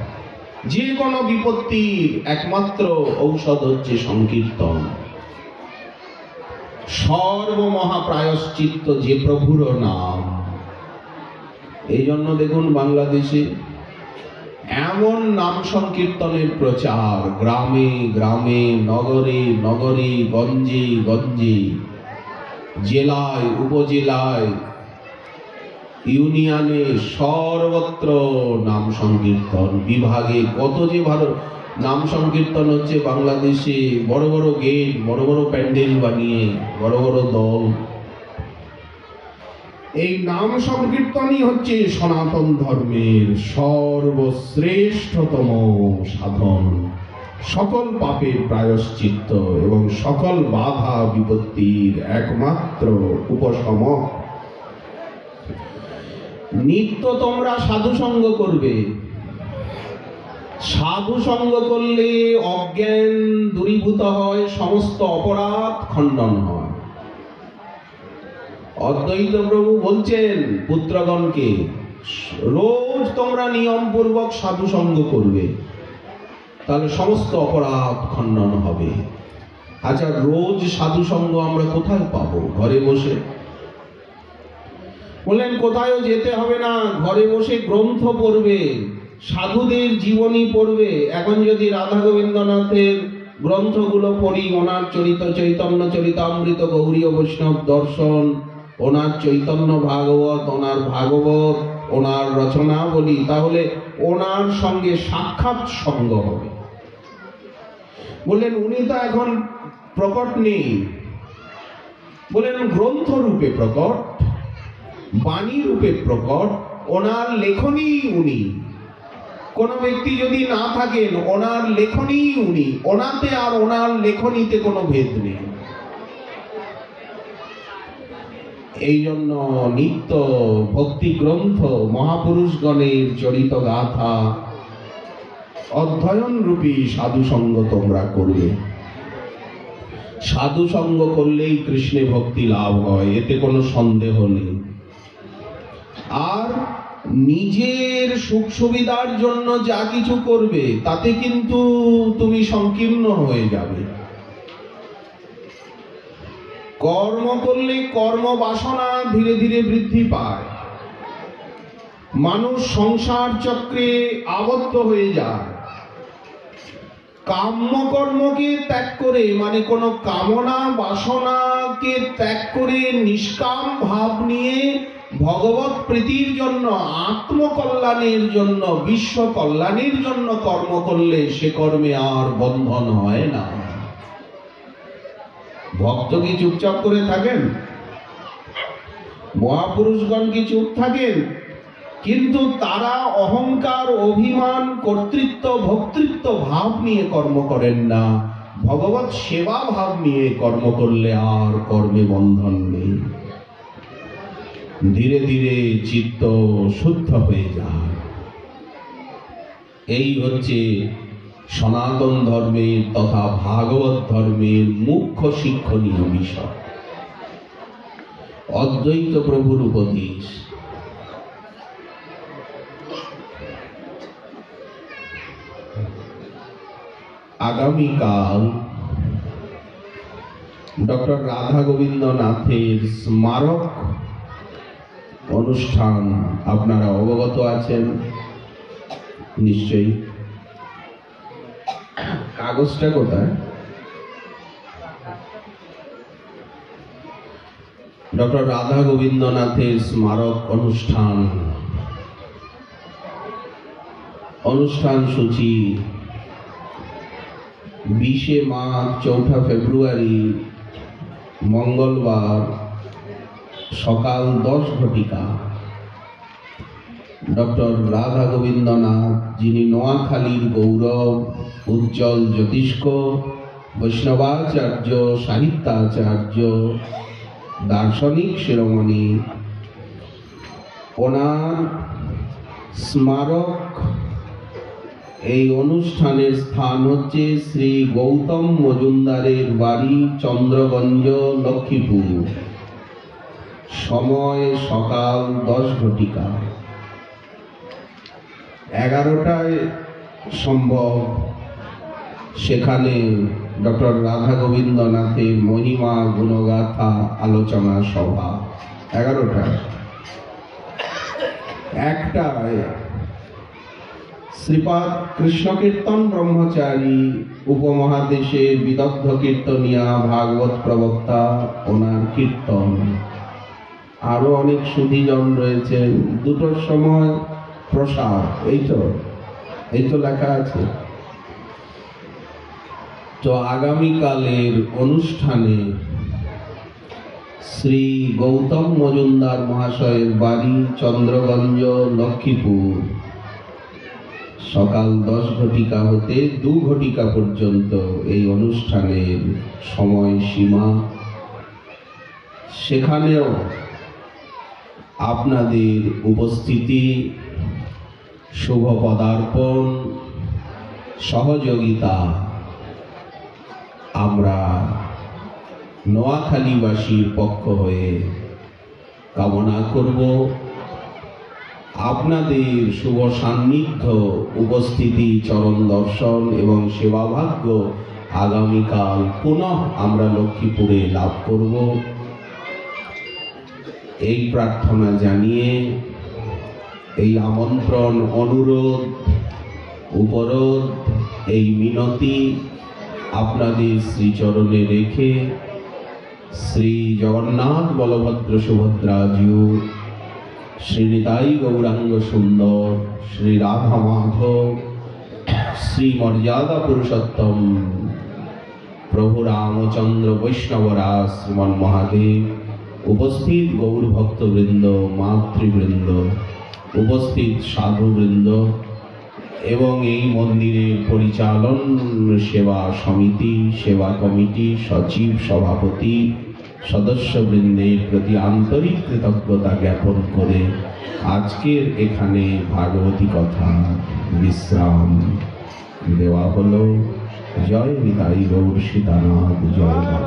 যে কোনো বিপত্তির একমাত্র ঔষধ হচ্ছে সংকীর্তন। সর্বমহাপ্রায়শ্চিত্ত যে প্রভুর নাম। এই জন্য দেখুন বাংলাদেশে এমন নাম সংকীর্তনের প্রচার, গ্রামে গ্রামে, নগরে নগরে, গঞ্জে গঞ্জে, জেলায় উপজেলায়, ইউনিয়নে, সর্বত্র নাম সংকীর্তন। বিভাগে কত যে ভালো নাম সংকীর্তন হচ্ছে বাংলাদেশে। বড় বড় গেট, বড় বড় প্যান্ডেল বানিয়ে, বড় বড় দল। এই নাম সংকীর্তনই হচ্ছে সনাতন ধর্মের সর্বশ্রেষ্ঠতম সাধন, সকল পাপের প্রায়শ্চিত্ত এবং সকল বাধা বিপত্তির একমাত্র উপশম। নিত্য তোমরা সাধুসঙ্গ করবে। সাধুসঙ্গ করলে অজ্ঞান দূরীভূত হয়, সমস্ত অপরাধ খণ্ডন হয়। অদ্বৈত প্রভু বলছেন পুত্রগণকে, রোজ তোমরা নিয়মপূর্বক সাধুসঙ্গ করবে, তাহলে সমস্ত অপরাধ খণ্ডন হবে। আচ্ছা, রোজ সাধুসঙ্গ আমরা কোথায় পাবো? ঘরে বসে। বললেন কোথায়ও যেতে হবে না, ঘরে বসে গ্রন্থ পড়বে, সাধুদের জীবনী পড়বে। এখন যদি রাধা গোবিন্দনাথের গ্রন্থগুলো পড়ি, ওনার চরিত চৈতন্য চরিতামৃত, গৌরীয় বৈষ্ণব দর্শন, ওনার চৈতন্য ভাগবত, ওনার ভাগবত, ওনার রচনা বলি, তাহলে ওনার সঙ্গে সাক্ষাৎ সঙ্গ হবে। বললেন উনি তো এখন প্রকট নেই, বললেন গ্রন্থ রূপে প্রকট, বাণী রূপে প্রকট, ওনার লেখনী উনি। কোন ব্যক্তি যদি না থাকেন, ওনার লেখনী উনি, ওনাতে আর ওনার লেখনীতে কোনো ভেদ নেই। এই জন্য নিত্য ভক্তি গ্রন্থ, মহাপুরুষগণের চরিত গাথা, অধ্যয়ন রূপী সাধুসঙ্গ তোমরা করবে। সাধুসঙ্গ করলেই কৃষ্ণে ভক্তি লাভ হয়, এতে কোনো সন্দেহ নেই। আর নিজের সুখ সুবিধার জন্য যা কিছু করবে তাতে কিন্তু তুমি সংকীর্ণ হয়ে যাবে। কর্ম করলে কর্ম বাসনা ধীরে ধীরে বৃদ্ধি পায়, মানুষ সংসার চক্রে আবদ্ধ হয়ে যায়। কাম্য কর্মকে ত্যাগ করে, মানে কোনো কামনা বাসনাকে ত্যাগ করে নিষ্কাম ভাব নিয়ে ভগবত প্রীতির জন্য, আত্মকল্যাণের জন্য, বিশ্ব কল্যাণের জন্য কর্ম করলে সে কর্মে আর বন্ধন হয় না। ভক্ত কি চুপচাপ করে থাকেন? মহাপুরুষগণ কি চুপ থাকেন? কিন্তু তারা অহংকার, অভিমান, কর্তৃত্ব, ভোক্তৃত্ব ভাব নিয়ে কর্ম করেন না। ভগবত সেবা ভাব নিয়ে কর্ম করলে আর কর্মে বন্ধন নেই। ধীরে ধীরে চিত্ত শুদ্ধ হয়ে যায়। এই হচ্ছে সনাতন ধর্মের তথা ভাগবত ধর্মের মুখ্য শিক্ষণীয় বিষয়, অদ্বৈত প্রভুর উপদেশ। আগামীকাল ডক্টর রাধা গোবিন্দ নাথের স্মারক অনুষ্ঠান, আপনারা অবগত আছেন নিশ্চয়ই। কাগজটা কোথায়? ডক্টর রাধা গোবিন্দ নাথের স্মারক অনুষ্ঠান সূচি 20 মার্চ, 4 ফেব্রুয়ারি মঙ্গলবার সকাল 10 ঘটিকা। ডক্টর রাধা গোবিন্দ নাথ, যিনি নোয়াখালীর গৌরব, উজ্জ্বল জ্যোতিষ্ক, বৈষ্ণবাচার্য, সাহিত্যাচার্য, দার্শনিক শিরোমণি, ওনার স্মারক এই অনুষ্ঠানের স্থান হচ্ছে শ্রী গৌতম মজুমদারের বাড়ি, চন্দ্রগঞ্জ, লক্ষ্মীপুর। সময় সকাল 10 ঘটিকা। 11টায় সম্ভব সেখানে ডক্টর রাধা গোবিন্দ নাথের মহিমা গুণগাথা আলোচনা সভা। 11টায়। 1টায় শ্রীপাদ কৃষ্ণকীর্তন ব্রহ্মচারী, উপমহাদেশের বিদগ্ধ কীর্তনিয়া, ভাগবত প্রবক্তা, ওনার কীর্তন। আরো অনেক সুধীজন রয়েছেন। 2টোর সময় প্রসাদ। এই তো লেখা আছে। তো আগামীকালের অনুষ্ঠানে শ্রী গৌতম মজুমদার মহাশয়ের বাড়ি, চন্দ্রগঞ্জ, লক্ষ্মীপুর, সকাল 10 ঘটিকা হতে 2 ঘটিকা পর্যন্ত এই অনুষ্ঠানের সময়সীমা। সেখানেও আপনাদের উপস্থিতি, শুভ পদার্পণ, সহযোগিতা আমরা নোয়াখালীবাসীর পক্ষ হয়ে কামনা করব। আপনাদের শুভ সান্নিধ্য, উপস্থিতি, চরণ দর্শন এবং সেবাভাগ্য আগামীকাল পুনঃ আমরা লক্ষ্মীপুরে লাভ করব, এই প্রার্থনা জানিয়ে এই আমন্ত্রণ, অনুরোধ, উপরোধ, এই মিনতি আপনাদের শ্রীচরণে রেখে শ্রী জগন্নাথ বলভদ্র সুভদ্রাজিউ, শ্রী নিতাই গৌরাঙ্গ সুন্দর, শ্রী রাধা মাধব, শ্রী মর্যাদা পুরুষোত্তম প্রভু রামচন্দ্র বৈষ্ণবরাজ শ্রীমন মহাদেব, উপস্থিত গৌর ভক্তবৃন্দ, মাতৃবৃন্দ, উপস্থিত সাধুবৃন্দ এবং এই মন্দিরের পরিচালন সেবা সমিতি, সেবা কমিটি, সচিব, সভাপতি, সদস্যবৃন্দের প্রতি আন্তরিক কৃতজ্ঞতা জ্ঞাপন করে আজকের এখানে ভাগবতী কথা বিশ্রাম দেওয়া হলো। জয় নিতাই গৌর সীতানাথ, জয় রাম।